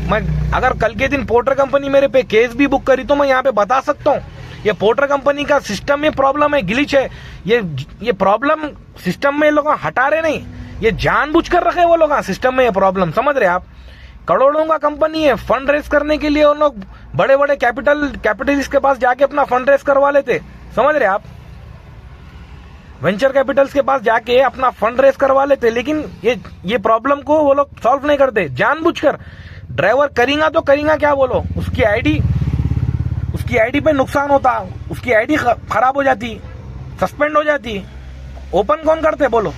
मैं अगर कल के दिन पोर्टर कंपनी मेरे पे केस भी बुक करी तो मैं यहाँ पे बता सकता हूँ ये पोर्टर कंपनी का सिस्टम में प्रॉब्लम है, ग्लिच है। ये प्रॉब्लम सिस्टम में लोग हटा रहे नहीं, ये जानबूझकर रखे वो लोग सिस्टम में ये प्रॉब्लम, समझ रहे आप? करोड़ों का कंपनी है, फंड रेस करने के लिए उन लोग बड़े बड़े कैपिटलिस्ट के पास जाके अपना फंड रेस करवा लेते, समझ रहे आप? वेंचर कैपिटल्स के पास जाके अपना फंड रेस करवा लेते, लेकिन ये प्रॉब्लम को वो लोग सॉल्व नहीं करते जानबूझकर। ड्राइवर करेगा तो करेगा क्या बोलो, उसकी आईडी पे नुकसान होता, उसकी आईडी खराब हो जाती, सस्पेंड हो जाती, ओपन कौन करते बोलो?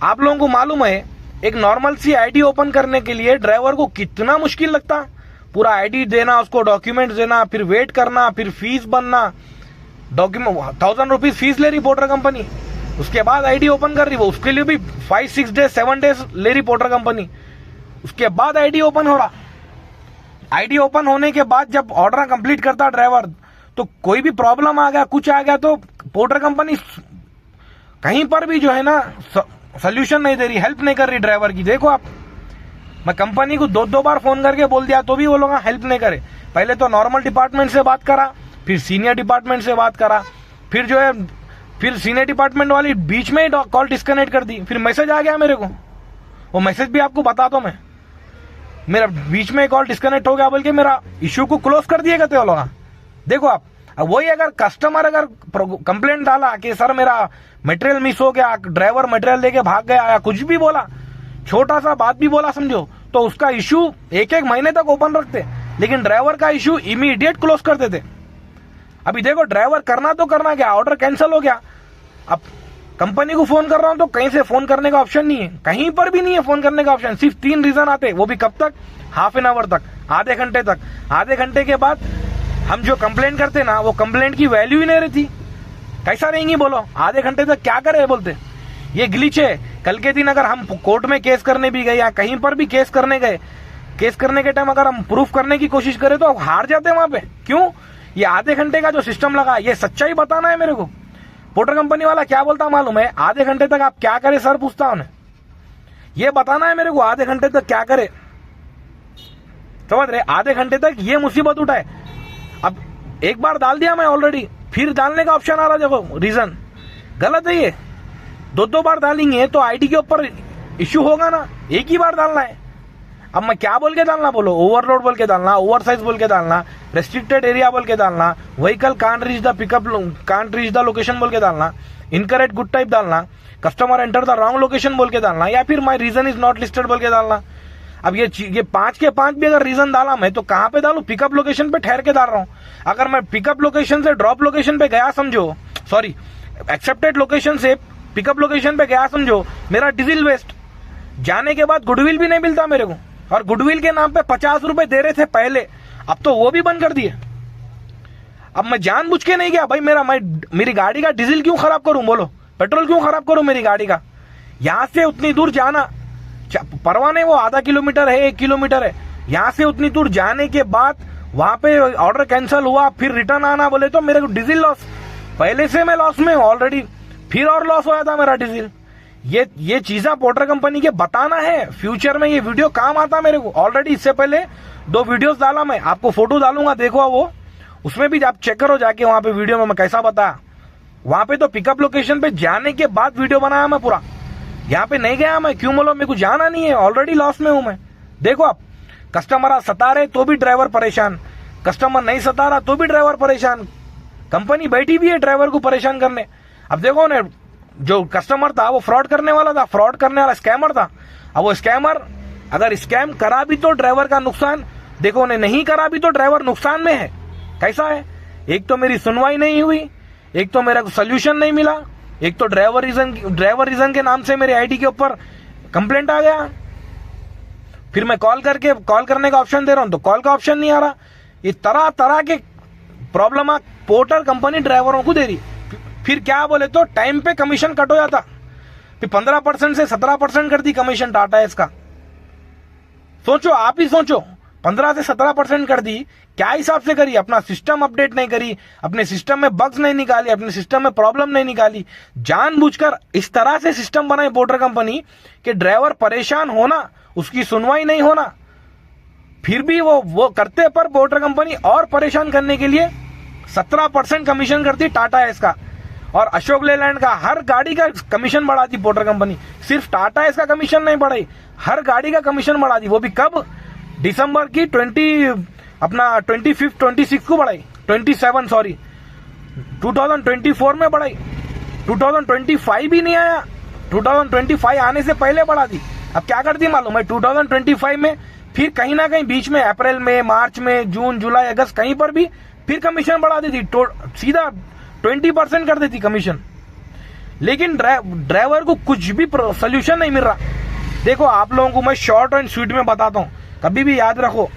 आप लोगों को मालूम है एक नॉर्मल सी आईडी ओपन करने के लिए ड्राइवर को कितना मुश्किल लगता? पूरा आईडी देना, उसको डॉक्यूमेंट देना, फिर वेट करना, फिर फीस बनना, डॉक्यूमेंट 1000 रुपीज फीस ले रही पोर्टर कंपनी, उसके बाद आईडी ओपन कर रही, वो उसके लिए भी 5-6 डेज 7 डेज ले रही पोर्टर कंपनी, उसके बाद आईडी ओपन हो रहा। आईडी ओपन होने के बाद जब ऑर्डर कंप्लीट करता ड्राइवर, तो कोई भी प्रॉब्लम आ गया, कुछ आ गया, तो पोर्टर कंपनी कहीं पर भी जो है ना सोल्यूशन नहीं दे रही, हेल्प नहीं कर रही ड्राइवर की। देखो आप, मैं कंपनी को 2 बार फोन करके बोल दिया तो भी वो लोग हेल्प नहीं करे। पहले तो नॉर्मल डिपार्टमेंट से बात करा, फिर सीनियर डिपार्टमेंट से बात करा, फिर जो है फिर सीनियर डिपार्टमेंट वाली बीच में ही कॉल डिस्कनेक्ट कर दी। फिर मैसेज आ गया मेरे को, वो मैसेज भी आपको बताता हूं मैं, मेरा बीच में कॉल डिस्कनेक्ट हो गया बोल के मेरा इश्यू को क्लोज कर दिए गए वो लोग। देखो आप, अब वही अगर कस्टमर अगर कंप्लेंट डाला कि सर मेरा मटेरियल मिस हो गया, ड्राइवर मटेरियल लेके भाग गया, या कुछ भी बोला, छोटा सा बात भी बोला समझो, तो उसका इश्यू 1-1 महीने तक ओपन रखते, लेकिन ड्राइवर का इश्यू इमीडिएट क्लोज कर देते। अभी देखो ड्राइवर करना तो करना क्या, ऑर्डर कैंसिल हो गया, अब कंपनी को फोन कर रहा हूं तो कहीं से फोन करने का ऑप्शन नहीं है, कहीं पर भी नहीं है फोन करने का ऑप्शन। सिर्फ 3 रीजन आते, वो भी कब तक, हाफ एन आवर तक, आधे घंटे तक। आधे घंटे के बाद हम जो कंप्लेंट करते ना, वो कंप्लेंट की वैल्यू ही नहीं रहती। कैसा रहेंगी बोलो, आधे घंटे तक क्या करे बोलते। ये ग्लिच है। कल के दिन अगर हम कोर्ट में केस करने भी गए या कहीं पर भी केस करने गए, केस करने के टाइम अगर हम प्रूफ करने की कोशिश करें तो हार जाते हैं वहां पे। क्यों? ये आधे घंटे का जो सिस्टम लगा, ये सच्चाई बताना है मेरे को। पोर्टर कंपनी वाला क्या बोलता मालूम है, आधे घंटे तक आप क्या करे सर, पूछता उन्हें, ये बताना है मेरे को आधे घंटे तक क्या करे। समझ रहे, आधे घंटे तक ये मुसीबत उठाए। अब एक बार डाल दिया मैं ऑलरेडी, फिर डालने का ऑप्शन आ रहा, देखो रीजन गलत है ये। 2 बार डालेंगे तो आईडी के ऊपर इश्यू होगा ना, एक ही बार डालना है। अब मैं क्या बोल के डालना बोलो, ओवरलोड बोल के डालना, ओवर साइज बोल के डालना, रेस्ट्रिक्टेड एरिया बोल के डालना, vehicle can't reach the pickup can't reach the location बोल के डालना, इनकरेक्ट गुड टाइप डालना, customer enter the wrong location बोल के डालना, या फिर my reason is not listed बोल के डालना। अब ये 5 के 5 भी अगर रीजन डाला मैं, तो कहां पे डालू, पिकअप लोकेशन पे ठहर के डाल रहा हूं। अगर मैं पिकअप लोकेशन से ड्रॉप लोकेशन पे गया समझो, सॉरी एक्सेप्टेड लोकेशन से पिकअप लोकेशन पे गया समझो, मेरा डीजल वेस्ट, जाने के बाद गुडविल भी नहीं मिलता मेरे को। और गुडविल के नाम पे 50 रुपए दे रहे थे पहले, अब तो वो भी बंद कर दिए। अब मैं जानबूझ के नहीं गया भाई, मेरी गाड़ी का डीजल क्यों खराब करूं, बोलो पेट्रोल क्यों खराब करूं मेरी गाड़ी का। यहां से उतनी दूर जाना, परवाह नहीं वो आधा किलोमीटर है 1 किलोमीटर है, यहां से उतनी दूर जाने के बाद वहां पे ऑर्डर कैंसिल हुआ, फिर रिटर्न आना बोले तो मेरे को डीजल लॉस, पहले से मैं लॉस में हूं ऑलरेडी, फिर और लॉस होया था मेरा डीजल। ये चीजें पोर्टर कंपनी के बताना है, फ्यूचर में ये वीडियो काम आता मेरे को। ऑलरेडी इससे पहले 2 वीडियोस डाला मैं, आपको फोटो डालूंगा, देखो वो, उसमें भी आप चेक करो जाके वहां पे वीडियो में मैं कैसा बताया। वहां पे तो पिकअप लोकेशन पे जाने के बाद वीडियो बनाया मैं पूरा, यहाँ पे नहीं गया मैं, क्यों बोलो, मेरे को जाना नहीं है, ऑलरेडी लॉस में हूं मैं। देखो आप, कस्टमर सता रहे तो भी ड्राइवर परेशान, कस्टमर नहीं सता रहा तो भी ड्राइवर परेशान, कंपनी बैठी भी है ड्राइवर को परेशान करने। अब देखो ना, जो कस्टमर था वो फ्रॉड करने वाला था, फ्रॉड करने वाला स्कैमर था। अब वो स्कैमर अगर स्कैम करा भी तो ड्राइवर का नुकसान, देखो उन्हें नहीं करा भी तो ड्राइवर नुकसान में है। कैसा है, एक तो मेरी सुनवाई नहीं हुई, एक तो मेरा सोल्यूशन नहीं मिला, एक तो ड्राइवर रीजन के नाम से मेरे आईडी के ऊपर कंप्लेंट आ गया, फिर मैं कॉल करने का ऑप्शन दे रहा हूं तो कॉल का ऑप्शन नहीं आ रहा। ये तरह तरह के प्रॉब्लम पोर्टर कंपनी ड्राइवरों को दे रही। फिर क्या बोले तो टाइम पे कमीशन कट हो जाता, फिर 15% से 17% कर दी कमीशन टाटा एस का। सोचो, आप ही सोचो, 15 से 17% कर दी, क्या हिसाब से करी, अपना सिस्टम अपडेट नहीं करी, अपने सिस्टम में बग्स नहीं निकाली, अपने सिस्टम में प्रॉब्लम नहीं निकाली, जानबूझकर इस तरह से सिस्टम बनाई पोर्टर कंपनी कि ड्राइवर परेशान होना, उसकी सुनवाई नहीं होना, फिर भी वो करते, पर पोर्टर कंपनी और परेशान करने के लिए 17% कमीशन करती टाटा एस का और अशोक लेलैंड का। हर गाड़ी का कमीशन बढ़ा दी पोर्टर कंपनी, सिर्फ टाटा एस का कमीशन नहीं बढ़ाई, हर गाड़ी का कमीशन बढ़ा दी। वो भी कब, दिसंबर की 26 को बढ़ाई, 27 सॉरी 2024 में बढ़ाई, 2025 भी नहीं आया, 2025 आने से पहले बढ़ा दी। अब क्या करती मालूम है, 2025 में फिर कहीं ना कहीं बीच में अप्रैल में, मार्च में, जून, जुलाई, अगस्त कहीं पर भी फिर कमीशन बढ़ा दी थी, सीधा 20% कर देती कमीशन। लेकिन ड्राइवर को कुछ भी सोल्यूशन नहीं मिल रहा। देखो आप लोगों को मैं शॉर्ट एंड स्वीट में बताता हूं, कभी भी याद रखो।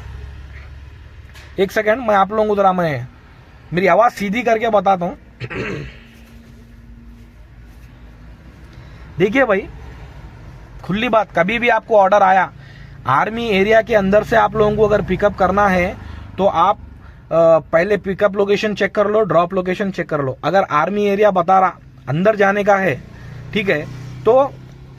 एक सेकंड, मैं आप लोगों को जरा मैं मेरी आवाज सीधी करके बताता हूं। देखिए भाई, खुली बात, कभी भी आपको ऑर्डर आया आर्मी एरिया के अंदर से आप लोगों को अगर पिकअप करना है तो आप पहले पिकअप लोकेशन चेक कर लो, ड्रॉप लोकेशन चेक कर लो। अगर आर्मी एरिया बता रहा अंदर जाने का है, ठीक है, तो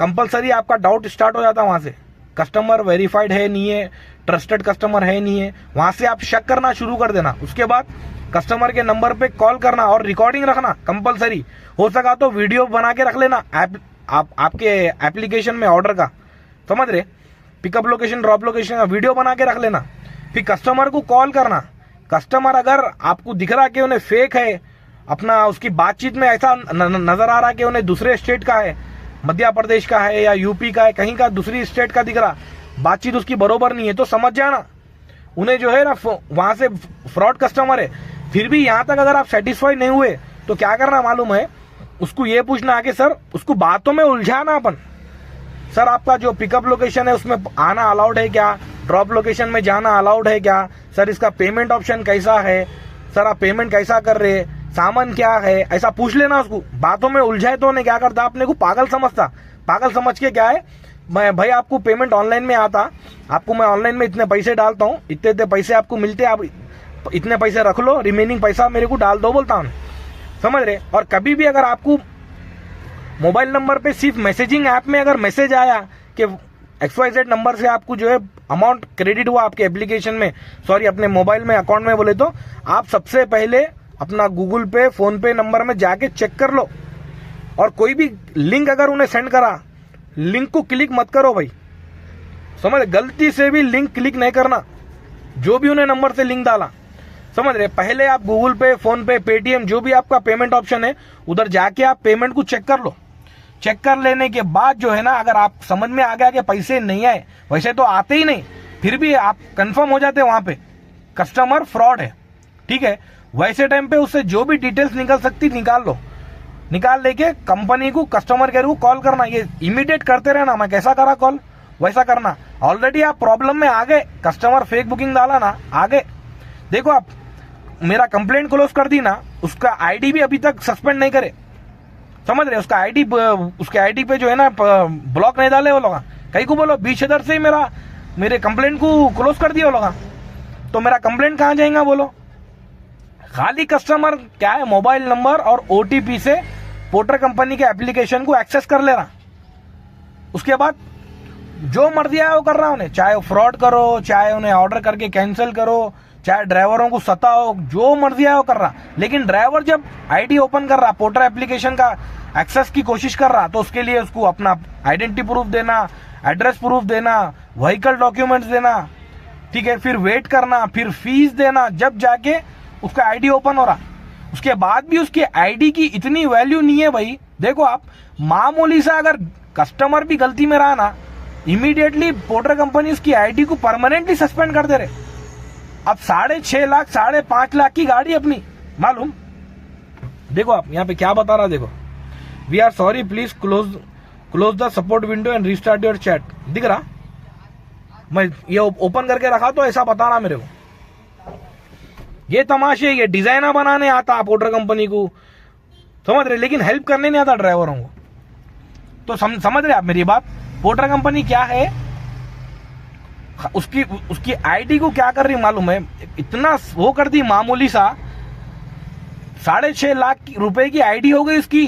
कंपलसरी आपका डाउट स्टार्ट हो जाता है वहां से, कस्टमर वेरीफाइड है नहीं है, ट्रस्टेड कस्टमर है नहीं है, वहां से आप शक करना शुरू कर देना। उसके बाद कस्टमर के नंबर पे कॉल करना और रिकॉर्डिंग रखना कंपलसरी, हो सका तो वीडियो बना के रख लेना आपके एप्लीकेशन में ऑर्डर का, समझ रहे, पिकअप लोकेशन ड्रॉप लोकेशन का वीडियो बना के रख लेना। फिर कस्टमर को कॉल करना, कस्टमर अगर आपको दिख रहा कि उन्हें फेक है, अपना उसकी बातचीत में ऐसा नजर आ रहा कि उन्हें दूसरे स्टेट का है, मध्य प्रदेश का है या यूपी का है, कहीं का दूसरी स्टेट का दिख रहा, बातचीत उसकी बरोबर नहीं है, तो समझ जाना उन्हें जो है ना वहां से फ्रॉड कस्टमर है। फिर भी यहां तक अगर आप सेटिस्फाई नहीं हुए तो क्या करना मालूम है, उसको ये पूछना आगे, सर उसको बातों में उलझाना अपन, सर आपका जो पिकअप लोकेशन है उसमें आना अलाउड है क्या, ड्रॉप लोकेशन में जाना अलाउड है क्या, सर इसका पेमेंट ऑप्शन कैसा है, सर आप पेमेंट कैसा कर रहे हैं, सामान क्या है, ऐसा पूछ लेना उसको। बातों में उलझाए तो उन्हें क्या करता, अपने को पागल समझता, पागल समझ के क्या है, मैं भाई आपको पेमेंट ऑनलाइन में आता, आपको मैं ऑनलाइन में इतने पैसे डालता हूँ, इतने इतने पैसे आपको मिलते, आप इतने पैसे रख लो, रिमेनिंग पैसा मेरे को डाल दो बोलता हूँ, समझ रहे। और कभी भी अगर आपको मोबाइल नंबर पे सिर्फ मैसेजिंग ऐप में अगर मैसेज आया कि XYZ नंबर से आपको जो है अमाउंट क्रेडिट हुआ आपके एप्लीकेशन में, सॉरी अपने मोबाइल में अकाउंट में बोले, तो आप सबसे पहले अपना गूगल पे फोन पे नंबर में जाके चेक कर लो। और कोई भी लिंक अगर उन्हें सेंड करा, लिंक को क्लिक मत करो भाई, समझ, गलती से भी लिंक क्लिक नहीं करना, जो भी उन्हें नंबर से लिंक डाला, समझ रहे। पहले आप गूगल पे, फोन पे, पेटीएम, जो भी आपका पेमेंट ऑप्शन है उधर जाके आप पेमेंट को चेक कर लो। चेक कर लेने के बाद जो है ना, अगर आप समझ में आ गया कि पैसे नहीं आए, वैसे तो आते ही नहीं, फिर भी आप कंफर्म हो जाते वहां पे कस्टमर फ्रॉड है, ठीक है, वैसे टाइम पे उससे जो भी डिटेल्स निकल सकती निकाल लो, निकाल लेके कंपनी को, कस्टमर केयर को कॉल करना, ये इमीडिएट करते रहना। मैं कैसा करा कॉल वैसा करना, ऑलरेडी आप प्रॉब्लम में आ गए, कस्टमर फेक बुकिंग डाला ना, आगे देखो आप मेरा कंप्लेंट क्लोज कर दी ना, उसका आईडी भी अभी तक सस्पेंड नहीं करे, समझ रहे, उसका आईडी, उसके आईडी पे जो है ना ब्लॉक नहीं डाले वो लोग, कहीं को बोलो 20,000 से ही मेरे कंप्लेंट को क्लोज कर दिया वो लोग, तो मेरा कंप्लेंट कहां जाएगा बोलो। खाली कस्टमर क्या है, मोबाइल नंबर और OTP से पोर्टर कंपनी के एप्लीकेशन को एक्सेस कर ले रहा, उसके बाद जो मर्जी है वो कर रहा उन्हें, चाहे वो फ्रॉड करो, चाहे उन्हें ऑर्डर करके कैंसिल करो, चाहे ड्राइवरों को सताओ, जो मर्जी है वो कर रहा। लेकिन ड्राइवर जब आईडी ओपन कर रहा, पोर्टर एप्लीकेशन का एक्सेस की कोशिश कर रहा, तो उसके लिए उसको अपना आइडेंटिटी प्रूफ देना, एड्रेस प्रूफ देना, व्हीकल डॉक्यूमेंट्स देना, ठीक है, फिर वेट करना, फिर फीस देना, जब जाके उसका आईडी ओपन हो रहा। उसके बाद भी उसकी आईडी की इतनी वैल्यू नहीं है भाई। देखो आप, मामूली सा अगर कस्टमर भी गलती में रहा ना, इमीडिएटली पोर्टर कंपनी उसकी आईडी को परमानेंटली सस्पेंड कर दे रहे। अब 6.5 लाख 5.5 लाख की गाड़ी अपनी, मालूम, देखो आप यहाँ पे क्या बता रहा, देखो, we are sorry, please close the support window and restart your chat, दिख रहा, मैं ये ओपन करके रखा तो ऐसा बताना मेरे को। ये तमाशे, ये डिजाइनर बनाने आता पोर्टर कंपनी को, समझ रहे, लेकिन हेल्प करने नहीं आता ड्राइवरों को। तो समझ रहे आप मेरी बात। पोर्टर कंपनी क्या है, उसकी आईडी को क्या कर रही मालूम है, इतना वो कर दी मामूली सा, 6.5 लाख रुपए की आईडी हो गई उसकी,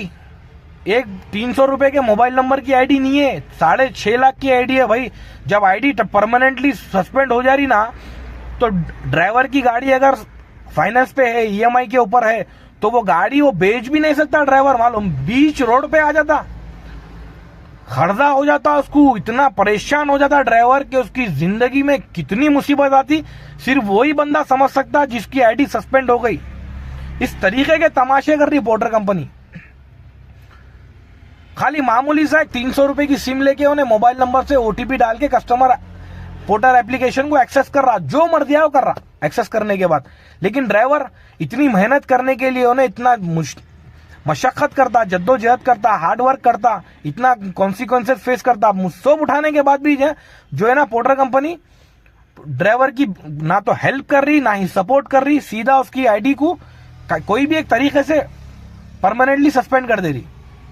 एक 300 रुपए के मोबाइल नंबर की आईडी नहीं है, 6.5 लाख की आईडी है भाई। जब आईडी परमानेंटली सस्पेंड हो जा रही ना, तो ड्राइवर की गाड़ी अगर फाइनेंस पे है, EMI के ऊपर है, तो वो गाड़ी वो बेच भी नहीं सकता ड्राइवर, मालूम, बीच रोड पे आ जाता, खर्जा हो जाता, उसको इतना परेशान हो जाता ड्राइवर कि उसकी जिंदगी में कितनी मुसीबत आती, सिर्फ वही बंदा समझ सकता जिसकी आईडी सस्पेंड हो गई। इस तरीके के तमाशे कर रही पोर्टर कंपनी। खाली मामूली सा 300 रुपए की सिम लेके उन्हें मोबाइल नंबर से OTP डाल के कस्टमर पोर्टर एप्लीकेशन को एक्सेस कर रहा, जो मर्जी है वो कर रहा एक्सेस करने के बाद। लेकिन ड्राइवर इतनी मेहनत करने के लिए उन्हें इतना मशक्कत करता, जद्दोजहद करता, हार्ड वर्क करता, इतना कॉन्सिक्वेंसेस फेस करता, सब उठाने के बाद भी जो है ना पोर्टर कंपनी ड्राइवर की ना तो हेल्प कर रही, ना ही सपोर्ट कर रही, सीधा उसकी आईडी को कोई भी एक तरीके से परमानेंटली सस्पेंड कर दे रही।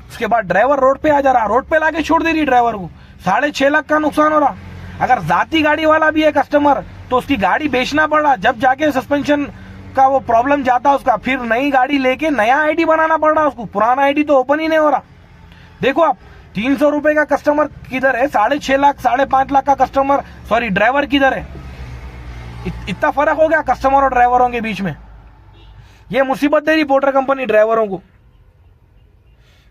उसके बाद ड्राइवर रोड पे आ जा रहा, रोड पे लाके छोड़ दे रही ड्राइवर को, 6.5 लाख का नुकसान हो रहा। अगर जाती गाड़ी वाला भी है कस्टमर तो उसकी गाड़ी बेचना पड़ रहा, जब जाके सस्पेंशन का वो प्रॉब्लम जाता उसका, फिर नई गाड़ी लेके नया आईडी बनाना पड़ रहा उसको, पुराना आईडी तो ओपन ही नहीं हो रहा। देखो आप 300 रुपए का कस्टमर किधर है, 6.5 लाख 5.5 लाख का कस्टमर सॉरी ड्राइवर किधर है। इतना फर्क हो गया कस्टमर और ड्राइवरों के बीच में। ये मुसीबत दे रही पोर्टर कंपनी ड्राइवरों को।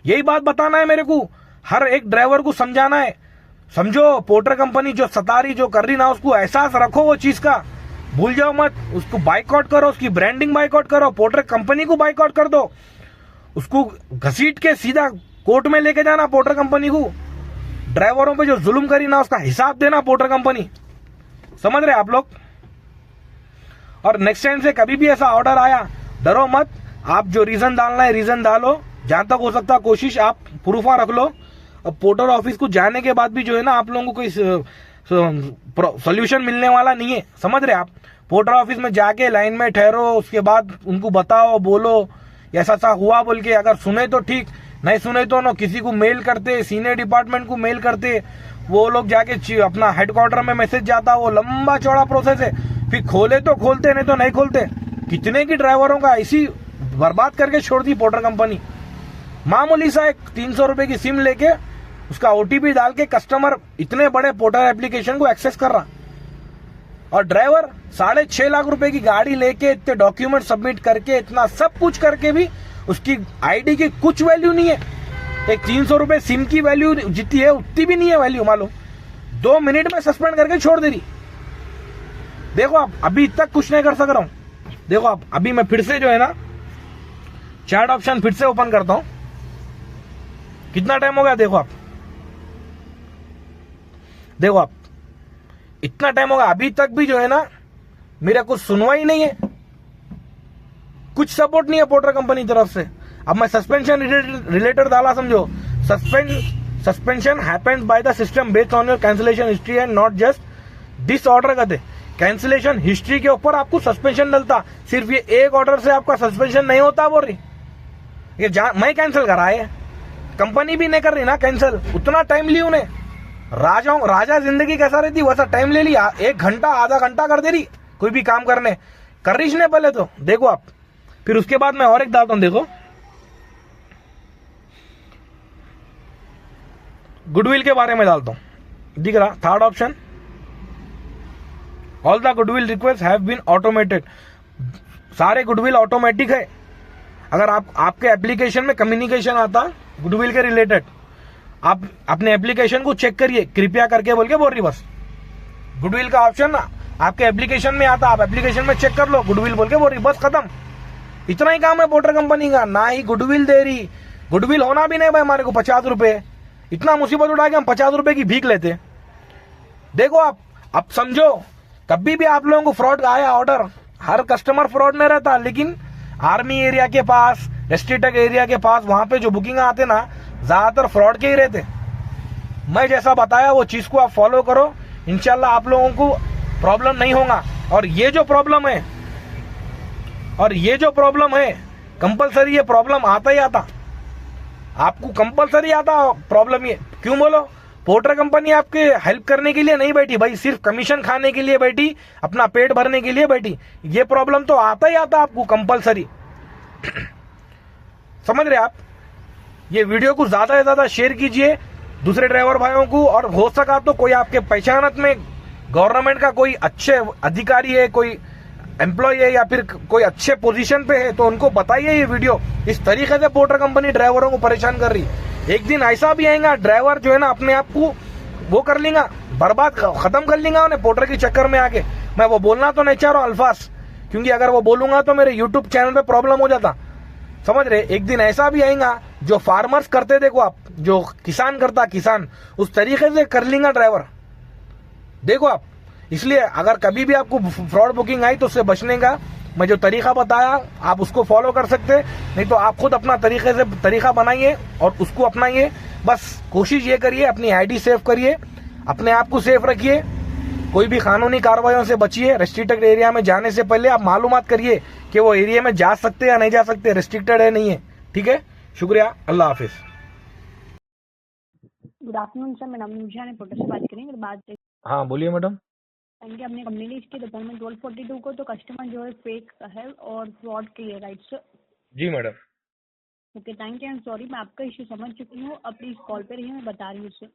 यही बात बताना है मेरे को, हर एक ड्राइवर को समझाना है। समझो पोर्टर कंपनी जो सता रही, जो कर रही ना, उसको एहसास रखो वो चीज का, भूल जाओ मत। उसको बाइकआउट करो, उसकी ब्रांडिंग बाइकआउट करो, पोर्टर कंपनी को बाइकआउट कर दो, उसको घसीट के सीधा कोर्ट में लेके जाना पोर्टर कंपनी को। ड्राइवरों पे जो जुल्म करी ना उसका हिसाब देना पोर्टर कंपनी। समझ रहे आप लोग। और नेक्स्ट टाइम से कभी भी ऐसा ऑर्डर आया, डरो मत, आप जो रीजन डालना है रीजन डालो, जहां तक हो सकता कोशिश आप प्रूफा रख लो। अब पोर्टर ऑफिस को जाने के बाद भी जो है ना आप लोगों को कोई सोल्यूशन मिलने वाला नहीं है। समझ रहे आप। पोर्टर ऑफिस में जाके लाइन में ठहरो, उसके बाद उनको बताओ, बोलो ऐसा सा हुआ बोल के। अगर सुने तो ठीक, नहीं सुने तो ना किसी को मेल करते, सीनियर डिपार्टमेंट को मेल करते, वो लोग जाके अपना हेडक्वार्टर में मैसेज जाता, वो लंबा चौड़ा प्रोसेस है। फिर खोले तो खोलते, नहीं तो नहीं खोलते। कितने की ड्राइवरों का ऐसी बर्बाद करके छोड़ दी पोर्टर कंपनी। मामूली सा एक 300 रुपए की सिम लेके उसका ओटीपी डाल के कस्टमर इतने बड़े पोर्टर एप्लीकेशन को एक्सेस कर रहा, और ड्राइवर 6.5 लाख रुपए की गाड़ी लेके इतने डॉक्यूमेंट सबमिट करके इतना सब कुछ करके भी उसकी आईडी की कुछ वैल्यू नहीं है। एक 300 रुपए सिम की वैल्यू जितनी है उतनी भी नहीं है वैल्यू। मालूम 2 मिनट में सस्पेंड करके छोड़ दे रही। देखो आप, अभी तक कुछ नहीं कर सक रहा हूं। देखो आप, अभी मैं फिर से जो है ना चैट ऑप्शन फिर से ओपन करता हूं। कितना टाइम हो गया देखो आप, देखो आप, इतना टाइम हो गया, अभी तक भी जो है ना मेरा कुछ सुनवाई नहीं है, कुछ सपोर्ट नहीं है पोर्टर कंपनी तरफ से। अब मैं सस्पेंशन रिलेटेड डाला, समझो, suspension happened by the system based on your cancellation history and not just this order. कहते कैंसिलेशन हिस्ट्री के ऊपर आपको सस्पेंशन डलता, सिर्फ ये एक ऑर्डर से आपका सस्पेंशन नहीं होता। बोल रही ये मैं कैंसिल करा है, कंपनी भी नहीं कर रही ना कैंसिल। उतना टाइम ली उन्हें, राजा जिंदगी कैसा रहती वैसा टाइम ले लिया, 1 घंटा आधा घंटा कर दे रही कोई भी काम करने, कर रही ने पहले तो। देखो आप, फिर उसके बाद मैं और एक डालता हूं, देखो गुडविल के बारे में डालता हूं, दिख रहा third option, all the goodwill request have been automated. सारे गुडविल ऑटोमेटिक है। अगर आपके एप्लीकेशन में कम्युनिकेशन आता गुडविल के रिलेटेड, आप अपने एप्लीकेशन को चेक करिए, कृपया करके बोल के बोल रही बस। गुडविल का ऑप्शन आपके एप्लीकेशन में आता, आप एप्लीकेशन में चेक कर लो, गुडविल बोल के बोल रही, बस खत्म। इतना ही काम है पोर्टर कंपनी का, ना ही गुडविल दे रही। गुडविल होना भी नहीं भाई हमारे को 50 रुपए, इतना मुसीबत उठा के हम 50 रुपए की भीख लेते। देखो आप, अब समझो कभी भी आप लोगों को फ्रॉड आया ऑर्डर, हर कस्टमर फ्रॉड नहीं रहता, लेकिन आर्मी एरिया के पास, रेस्ट्रिक्टेड एरिया के पास, वहां पे जो बुकिंग आते ना ज्यादातर फ्रॉड के ही रहते। मैं जैसा बताया वो चीज को आप फॉलो करो, इंशाल्लाह आप लोगों को प्रॉब्लम नहीं होगा। और ये जो प्रॉब्लम है कंपलसरी, ये प्रॉब्लम आता ही आता, आपको कंपलसरी आता प्रॉब्लम। ये क्यों बोलो, पोर्टर कंपनी आपके हेल्प करने के लिए नहीं बैठी भाई, सिर्फ कमीशन खाने के लिए बैठी, अपना पेट भरने के लिए बैठी। ये प्रॉब्लम तो आता ही आता आपको कंपलसरी। समझ रहे आप। ये वीडियो को ज्यादा से ज्यादा शेयर कीजिए दूसरे ड्राइवर भाइयों को, और हो सका तो कोई आपके पहचानत में गवर्नमेंट का कोई अच्छे अधिकारी है, कोई एम्प्लॉय है, या फिर कोई अच्छे पोजीशन पे है, तो उनको बताइए ये वीडियो। इस तरीके से पोर्टर कंपनी ड्राइवरों को परेशान कर रही। एक दिन ऐसा भी आएगा ड्राइवर जो है ना अपने आप को वो कर लेगा, बर्बाद खत्म कर लेगा उन्हें पोर्टर के चक्कर में आके। मैं वो बोलना तो नहीं चाह रहा हूं अल्फाज, क्योंकि अगर वो बोलूंगा तो मेरे यूट्यूब चैनल पे प्रॉब्लम हो जाता। समझ रहे, एक दिन ऐसा भी आएगा जो फार्मर्स करते, देखो आप, जो किसान करता, किसान उस तरीके से कर लेगा ड्राइवर। देखो आप, इसलिए अगर कभी भी आपको फ्रॉड बुकिंग आई तो उससे बचने का मैं जो तरीका बताया आप उसको फॉलो कर सकते, नहीं तो आप खुद अपना तरीका बनाइए और उसको अपनाइए। बस कोशिश ये करिए, अपनी आईडी सेव करिए, अपने आप को सेफ रखिए, कोई भी कानूनी कार्रवाइयों से बचिए। रेस्ट्रिक्टेड एरिया में जाने से पहले आप मालूमात करिए कि वो एरिया में जा सकते या नहीं जा सकते, रेस्ट्रिक्टेड है नहीं है, ठीक है, शुक्रिया, अल्लाह हाफिज। गुड आफ्टरनून सर, मैं नवनुजा ने फोटो से बात करें। अगर बात हाँ बोलिए मैडम। करेंगे अपनी कंपनी की इसकी दोपहर में 12:42 को, तो कस्टमर जो है फेक है और फ्रॉड के लिए, राइट सर? जी madam. Okay, thank you and sorry, मैं आपका इश्यू समझ चुकी हूँ। अब प्लीज कॉल पे रहिए, मैं बता रही हूँ सर।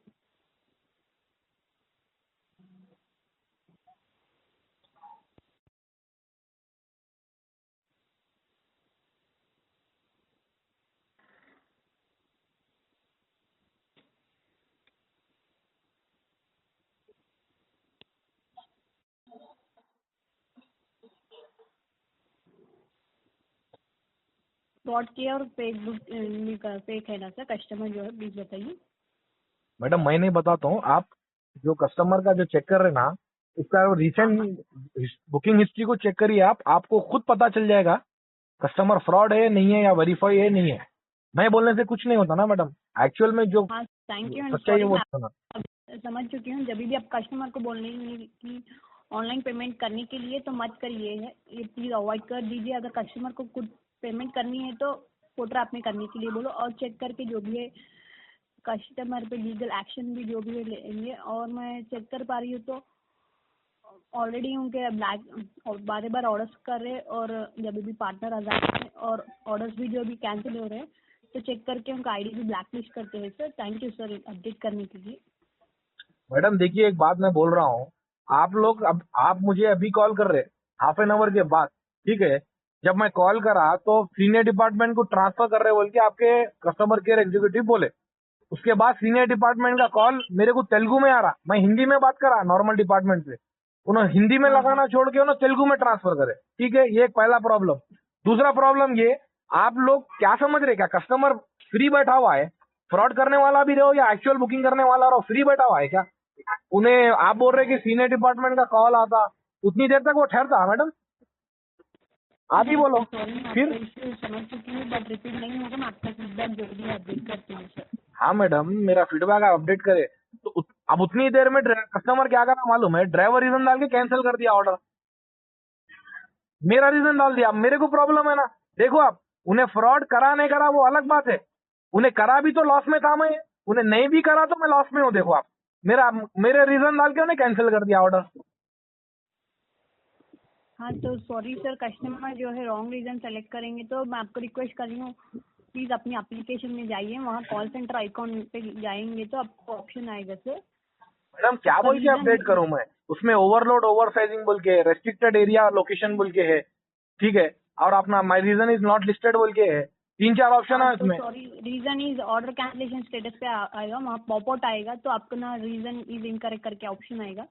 फ्रॉड किया और फेक है ना सर कस्टमर जो है, प्लीज बताइए। मैडम मैं नहीं बताता हूँ, आप जो कस्टमर का जो चेक कर रहे हैं ना, उसका रिसेंट बुकिंग हिस्ट्री को चेक करिए आप, आपको खुद पता चल जाएगा कस्टमर फ्रॉड है नहीं है या वेरीफाई है नहीं है। मैं बोलने से कुछ नहीं होता ना मैडम, एक्चुअल में जो हाँ, थैंक यू एंड सच्चाई है सॉरी, वो मैं होता ना। समझ चुकी हूँ। जब भी आप कस्टमर को बोलेंगे कि ऑनलाइन पेमेंट करने के लिए तो मत करिए, ये प्लीज अवॉइड कर दीजिए। अगर कस्टमर को कुछ पेमेंट करनी है तो फोटो आप में करने के लिए बोलो, और चेक करके जो भी है कस्टमर पे लीगल एक्शन भी जो भी है लेंगे। और मैं चेक कर पा रही हूँ तो ऑलरेडी उनके ब्लैक और बार बार ऑर्डर्स कर रहे, और जब भी पार्टनर आजाद है और ऑर्डर्स भी जो भी कैंसिल हो रहे हैं, तो चेक करके उनका आईडी भी ब्लैक लिस्ट करते हैं sir. Thank you sir update करने के लिए। मैडम देखिए, एक बात मैं बोल रहा हूँ, आप लोग अब आप मुझे अभी कॉल कर रहे हाफ एन आवर के बाद, ठीक है, जब मैं कॉल करा तो सीनियर डिपार्टमेंट को ट्रांसफर कर रहे बोल के आपके कस्टमर केयर एग्जीक्यूटिव बोले। उसके बाद सीनियर डिपार्टमेंट का कॉल मेरे को तेलुगु में आ रहा, मैं हिंदी में बात करा नॉर्मल डिपार्टमेंट से, उन्होंने हिंदी में लगाना छोड़ के उन्होंने तेलुगु में ट्रांसफर करे। ठीक है, ये एक पहला प्रॉब्लम। दूसरा प्रॉब्लम ये, आप लोग क्या समझ रहे, क्या कस्टमर फ्री बैठा हुआ है, फ्रॉड करने वाला भी रहो या एक्चुअल बुकिंग करने वाला रहो, फ्री बैठा हुआ है क्या? उन्हें आप बोल रहे कि सीनियर डिपार्टमेंट का कॉल आता, उतनी देर तक वो ठहरता? मैडम आप ही बोलो फिर। समझ चुकी हूँ, बट रिपीट नहीं होगा। मैं आपका फीडबैक जो भी अपडेट करती हूँ सर। हाँ मैडम, मेरा फीडबैक आप अपडेट करे तो अब उतनी देर में कस्टमर क्या करा मालूम है? ड्राइवर रीजन डाल के कैंसिल कर दिया ऑर्डर, मेरा रीजन डाल दिया। अब मेरे को प्रॉब्लम है ना। देखो आप, उन्हें फ्रॉड करा नहीं करा वो अलग बात है, उन्हें करा भी तो लॉस में था मैं, उन्हें नहीं भी करा तो मैं लॉस में हूँ। देखो आप, मेरे रीजन डाल के उन्हें कैंसिल कर दिया ऑर्डर। हाँ तो सॉरी सर, कस्टमर जो है रॉन्ग रीजन सेलेक्ट करेंगे तो मैं आपको रिक्वेस्ट कर रही हूँ, प्लीज अपनी एप्लीकेशन में जाइए, वहाँ कॉल सेंटर आइकॉन पे जाएंगे तो आपको ऑप्शन आएगा सर। मैडम क्या बोल के अपडेट करूं मैं? उसमें ओवरलोड ओवर साइजिंग बोल के, रेस्ट्रिक्टेड एरिया लोकेशन बोल के है, ठीक है, और अपना my reason is not listed बोल के है, 3-4 ऑप्शन है उसमें। Sorry, reason is order cancellation status पे आएगा, वहाँ पॉप आउट आएगा, तो आपको ना रीजन इज इनकरेक्ट करके ऑप्शन आएगा,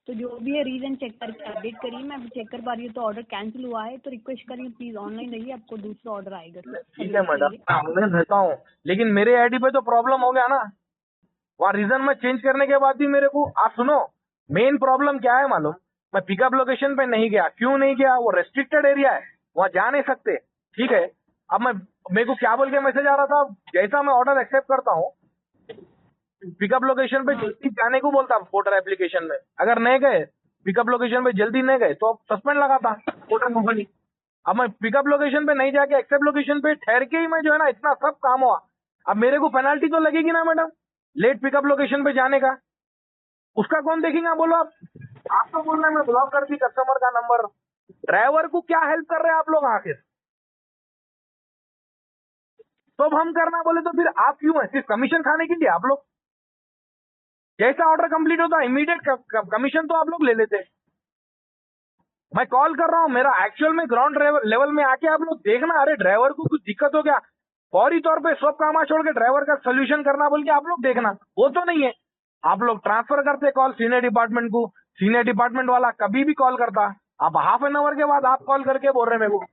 तो जो भी है रीजन चेक करके अपडेट करिए। मैं अभी चेक कर पा रही हूँ तो ऑर्डर कैंसिल हुआ है, तो रिक्वेस्ट करिए प्लीज ऑनलाइन रहिए, आपको दूसरा ऑर्डर आएगा सर। ठीक है मैडम, मैं रहता हूँ, लेकिन मेरे आईडी पे तो प्रॉब्लम हो गया ना, वहाँ रीजन में चेंज करने के बाद भी मेरे को, आप सुनो, मेन प्रॉब्लम क्या है मालूम? मैं पिकअप लोकेशन पे नहीं गया। क्यों नहीं गया? वो रेस्ट्रिक्टेड एरिया है, वहाँ जा नहीं सकते, ठीक है। अब मेरे को क्या बोल के मैसेज आ रहा था, जैसा मैं ऑर्डर एक्सेप्ट करता हूँ पिकअप लोकेशन पे जल्दी जाने को बोलता पोर्टर एप्लीकेशन में, अगर नहीं गए पिकअप लोकेशन पे जल्दी नहीं गए तो सस्पेंड लगाता पोर्टर मोबाइल। अब मैं पिकअप लोकेशन पे नहीं जाके एक्सेप्ट लोकेशन पे ठहर के ही मैं जो है ना इतना सब काम हुआ, अब मेरे को पेनल्टी तो लगेगी ना मैडम लेट पिकअप लोकेशन पे जाने का, उसका कौन देखेगा बोलो आप तो बोल रहे हैं मैं ब्लॉक कर दी कस्टमर का नंबर। ड्राइवर को क्या हेल्प कर रहे हैं आप लोग आखिर? तो हम करना बोले तो फिर आप क्यों है? सिर्फ कमीशन खाने के लिए आप लोग? जैसा ऑर्डर कंप्लीट होता इमीडिएट कमीशन तो आप लोग ले लेते। मैं कॉल कर रहा हूँ, मेरा एक्चुअल में ग्राउंड लेवल में आके आप लोग देखना, अरे ड्राइवर को कुछ दिक्कत हो गया, फौरी तौर पे सब काम छोड़ के ड्राइवर का सोल्यूशन करना बोल के आप लोग देखना, वो तो नहीं है। आप लोग ट्रांसफर करते कॉल सीनियर डिपार्टमेंट को, सीनियर डिपार्टमेंट वाला कभी भी कॉल करता, अब हाफ एन आवर के बाद आप कॉल करके बोल रहे मेरे को,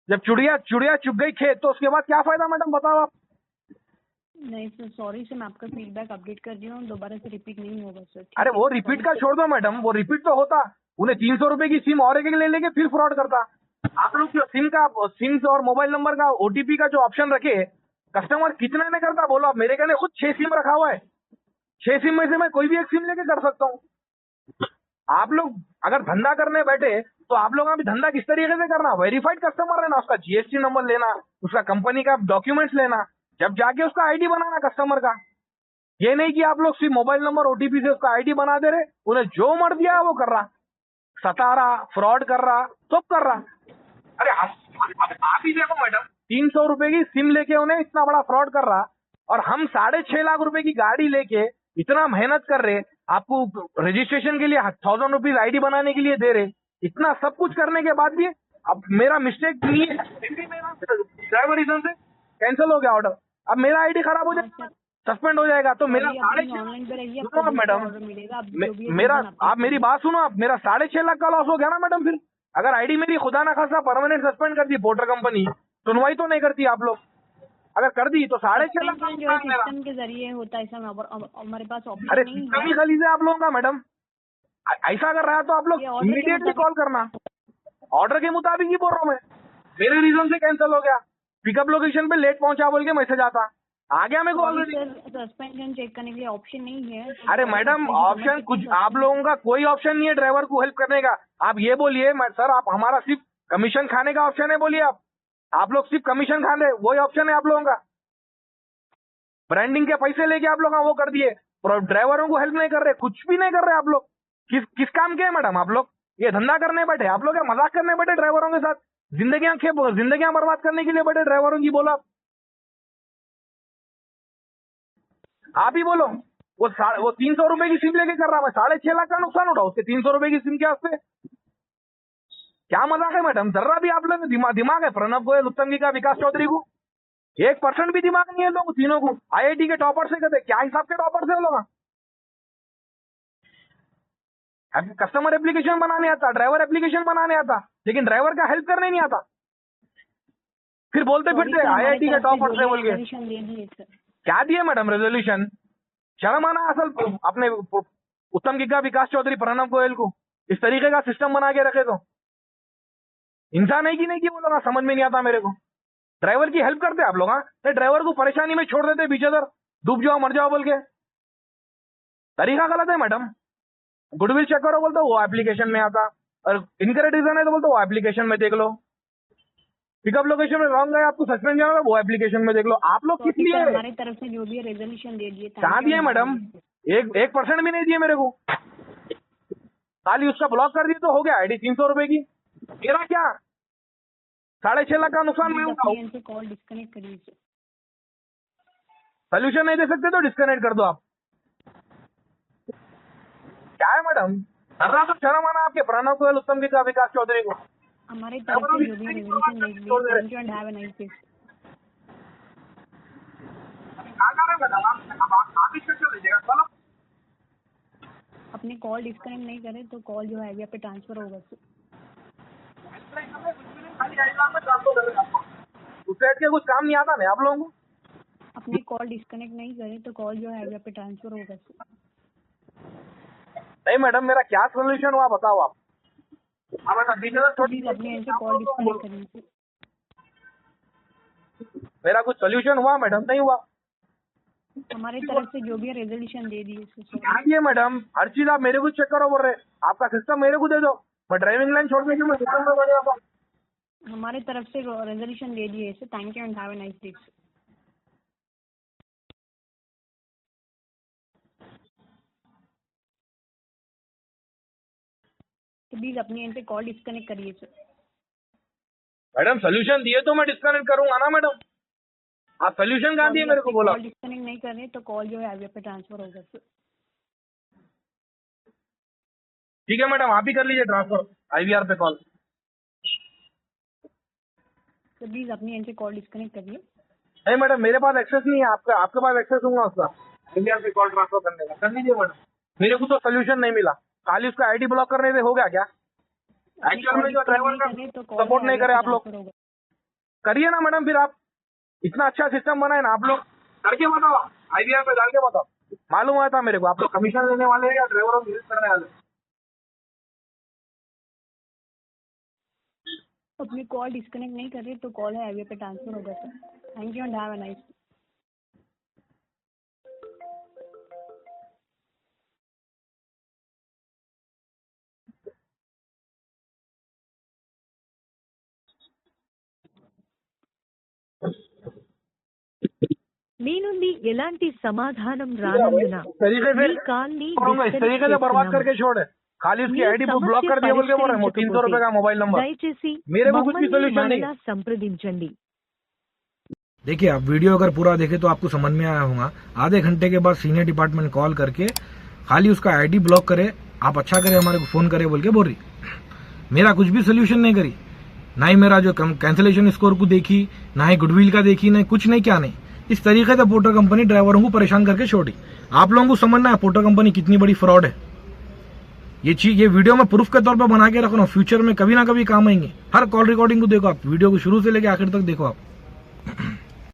जब चुड़िया चुग गई खेत तो उसके बाद क्या फायदा मैडम, बताओ आप। नहीं सर, सॉरी सर, मैं आपका फीडबैक अपडेट कर रही हूँ, दोबारा से रिपीट नहीं होगा सर। अरे वो रिपीट का छोड़ दो मैडम, वो रिपीट तो होता, उन्हें 300 रुपए की सिम और एक ले लेके फिर फ्रॉड करता। आप लोग सिम और मोबाइल नंबर का ओटीपी का जो ऑप्शन रखे, कस्टमर कितना ने करता बोलो आप? मेरे कहने खुद 6 सिम रखा हुआ है, 6 सिम में से मैं कोई भी एक सिम लेके कर सकता हूँ। आप लोग अगर धंधा करने बैठे तो आप लोगों का भी धंधा किस तरीके से करना, वेरीफाइड कस्टमर रहना, उसका जीएसटी नंबर लेना, उसका कंपनी का डॉक्यूमेंट्स लेना, जब जाके उसका आईडी बनाना कस्टमर का। ये नहीं कि आप लोग सिर्फ मोबाइल नंबर ओटीपी से उसका आईडी बना दे रहे, उन्हें जो मर दिया वो कर रहा, सता रहा, फ्रॉड कर रहा, सब कर रहा। अरे आप ही देखो मैडम, 300 रुपए की सिम लेके उन्हें इतना बड़ा फ्रॉड कर रहा, और हम 6.5 लाख रुपए की गाड़ी लेके इतना मेहनत कर रहे, आपको रजिस्ट्रेशन के लिए 1000 रुपीज आईडी बनाने के लिए दे रहे, इतना सब कुछ करने के बाद भी अब मेरा मिस्टेक नहीं है, फिर भी मेरा ड्राइवर रीजन से कैंसिल हो गया ऑर्डर। अब मेरा आईडी खराब हो जाएगा, सस्पेंड हो जाएगा, तो मेरा ऑनलाइन पे रहिए, आपको मैडम ऑर्डर मिलेगा। आप जो भी है मेरा, reason आपको आप मेरी बात सुनो, आप मेरा 6.5 लाख का लॉस हो गया ना मैडम। फिर अगर आईडी मेरी खुदा ना खासा परमानेंट सस्पेंड कर दी पोर्टर कंपनी, सुनवाई तो नहीं करती आप लोग, अगर कर दी तो 6.5 लाख का जो है नुकसान मेरा। सिस्टम के जरिए होता है, इसमें हमारे पास अरे ऑप्शन नहीं सिस्टम है। ही गलीज है आप लोगों का मैडम। ऐसा कर रहा है तो आप लोग ये order के इमीडिएटली मुताबिक- कॉल करना। ऑर्डर के मुताबिक ही बोल रहा हूँ मैं, मेरे रीजन से कैंसिल हो गया, पिकअप लोकेशन पे लेट पहुंचा बोल के मैसेज आता, आ गया मेरे को ऑलरेडी। सर सस्पेंशन चेक करने के लिए ऑप्शन नहीं है। अरे मैडम ऑप्शन कुछ, आप लोगों का कोई ऑप्शन नहीं है ड्राइवर को हेल्प करने का। आप ये बोलिए सर, आप हमारा सिर्फ कमीशन खाने का ऑप्शन है, बोलिए आप लोग सिर्फ कमीशन खा रहे, वही ऑप्शन है आप लोगों का। ब्रांडिंग के पैसे लेके आप लोग वो कर दिए, ड्राइवरों को हेल्प नहीं कर रहे, कुछ भी नहीं कर रहे आप लोग। किस काम के हैं मैडम आप लोग? ये धंधा करने बैठे आप लोग, या मजाक करने बैठे ड्राइवरों के साथ? जिंदगियां बर्बाद करने के लिए बैठे ड्राइवरों की? बोलो आप ही बोलो। वो 300 रुपए की सिम लेके कर रहा, मैं 6.5 लाख का नुकसान उठा उसके 300 रुपए की सिम के वास्ते। क्या मजाक है मैडम? जर्रा भी आप लोग दिमाग है प्रणब गोयल, उत्तम जी का, विकास चौधरी को 1% भी दिमाग नहीं है लोग तीनों को। आईआईटी के टॉपर से कहते, क्या हिसाब के टॉपर से लोग? कस्टमर एप्लीकेशन बनाने आता, ड्राइवर एप्लीकेशन बनाने आता, लेकिन ड्राइवर का हेल्प करने नहीं आता। फिर बोलते फिरते आईआईटी के टॉपर से बोल के। क्या दिए मैडम रेजोल्यूशन? शर्म आना असल अपने उत्तम गिग्गा, विकास चौधरी, प्रणब गोयल को इस तरीके का सिस्टम बना के रखे तो इंसान है कि नहीं कि वो लोग समझ में नहीं आता मेरे को। ड्राइवर की हेल्प करते आप लोग, हाँ? ड्राइवर को परेशानी में छोड़ देते, बीच उधर डूब जाओ मर जाओ बोल के। तरीका गलत है मैडम। गुडविल चेक करो बोलते वो एप्लीकेशन में आता, और इनकरेक्ट रीजन है तो बोलते वो एप्लीकेशन में देख लो। पिकअप लोकेशन में रॉन्ग है, आपको सस्पेंड जाना, वो एप्लीकेशन में देख लो। आप लोग किस लिए? हमारी तरफ से जो भी रेजोल्यूशन दे दिए। कहाँ दिए मैडम? 1% भी नहीं दिए मेरे को, खाली उसका ब्लॉक कर दिए तो हो गया आईडी 300 रुपए की। मेरा क्या 6.5 लाख का नुकसान मैं उठाऊं? कॉल डिस्कनेक्ट करिए। सोल्यूशन नहीं दे सकते तो डिस्कनेक्ट कर दो आप। क्या है मैडम? धर्रा तो शर्म आना आपके प्रणब गोयल, उत्तम गिग्गा, विकास चौधरी को। हमारी तरफ से जो भी रेजोल्यूशन दे दिए। Thank you and have a nice day. अपने कॉल डिस्कनेक्ट नहीं करें तो कॉल जो है अभी पे ट्रांसफर होगा। उस साइड के कुछ काम नहीं आता ना आप लोगों को? अपने कॉल डिस्कनेक्ट नहीं करें तो कॉल जो है अभी पे ट्रांसफर होगा। नहीं मैडम, मेरा क्या सोल्यूशन हुआ बताओ आप। प्लीज अपने एंड से कॉल डिस्कनेक्ट करिए। मेरा कुछ सोल्यूशन हुआ मैडम? नहीं हुआ। हमारी तरफ से जो भी रेजोल्यूशन दे दिए। क्या दिए मैडम? हर चीज आप मेरे को चेक करो बोल रहे, आपका सिस्टम मेरे को दे दो, मैं ड्राइविंग लाइन छोड़ने के मैं सिस्टम में बढ़ जाता। हमारी तरफ से रेजोल्यूशन दे दिए। Thank you and have a nice day. Please अपने एंड से कॉल डिस्कनेक्ट करिए सर। मैडम सोल्यूशन दिए तो मैं डिस्कनेक्ट करूंगा ना मैडम। आप सोल्यूशन कहाँ दिए मेरे को बोला? कॉल डिस्कनेक्ट नहीं कर रहे तो कॉल जो है आगे पे ट्रांसफर होगा सर। ठीक है मैडम, आप ही कर लीजिए ट्रांसफर आईवीआर पे कॉल। तो प्लीज अपने एंड से कॉल डिस्कनेक्ट करिए। नहीं मैडम, मेरे पास एक्सेस नहीं है, आपके पास एक्सेस होगा उसका आईवीआर पे कॉल ट्रांसफर करने का। कर लीजिए मैडम, मेरे को तो सोल्यूशन नहीं मिला, खाली उसका आईडी ब्लॉक करने से हो गया क्या? एक्चुअल में जो ड्राइवर का सपोर्ट नहीं करे आप लोग, करिए ना मैडम। फिर आप इतना अच्छा सिस्टम बनाए ना, आप लोग करके बताओ, आईवीआर पे डाल के बताओ। मालूम हुआ था मेरे को आप लोग कमीशन लेने वाले हैं या ड्राइवरों को हेल्प करने वाले। अपनी कॉल डिस्कनेक्ट नहीं कर रहे तो कॉल है हाईवे पे ट्रांसफर होगा sir. Thank you and have a nice మీ నుండి ఎలాంటి సమాధానం రానందున तरीके से మీ కాల్ని करूंगा, इस तरीके से बर्बाद करके छोड़ है। खाली उसकी आईडी ब्लॉक कर दिया बोल के बोल रहे हैं, 300 रुपए का मोबाइल नंबर। దయచేసి मेरे को कुछ भी మమ్మల్ని सोल्यूशन नहीं। మరలా సంప్రదించండి। देखिए, आप वीडियो अगर पूरा देखे तो आपको समझ में आया होगा। आधे घंटे के बाद सीनियर डिपार्टमेंट कॉल करके खाली उसका आईडी ब्लॉक करे, आप अच्छा करे हमारे को फोन करे बोल के बोल रही। मेरा कुछ भी सोल्यूशन नहीं करी, ना ही मेरा जो कैंसिलेशन स्कोर को देखी, ना ही गुडविल का देखी, ना कुछ नहीं, क्या नहीं। इस तरीके से पोर्टर कंपनी ड्राइवरों को परेशान करके छोड़ी। आप लोगों को समझना है पोर्टर कंपनी कितनी बड़ी फ्रॉड है। ये चीज, ये वीडियो में प्रूफ के तौर पर बना के रखो ना, फ्यूचर में कभी ना कभी काम आएंगे। हर कॉल रिकॉर्डिंग को देखो आप, वीडियो को शुरू से लेकर आखिर तक देखो आप।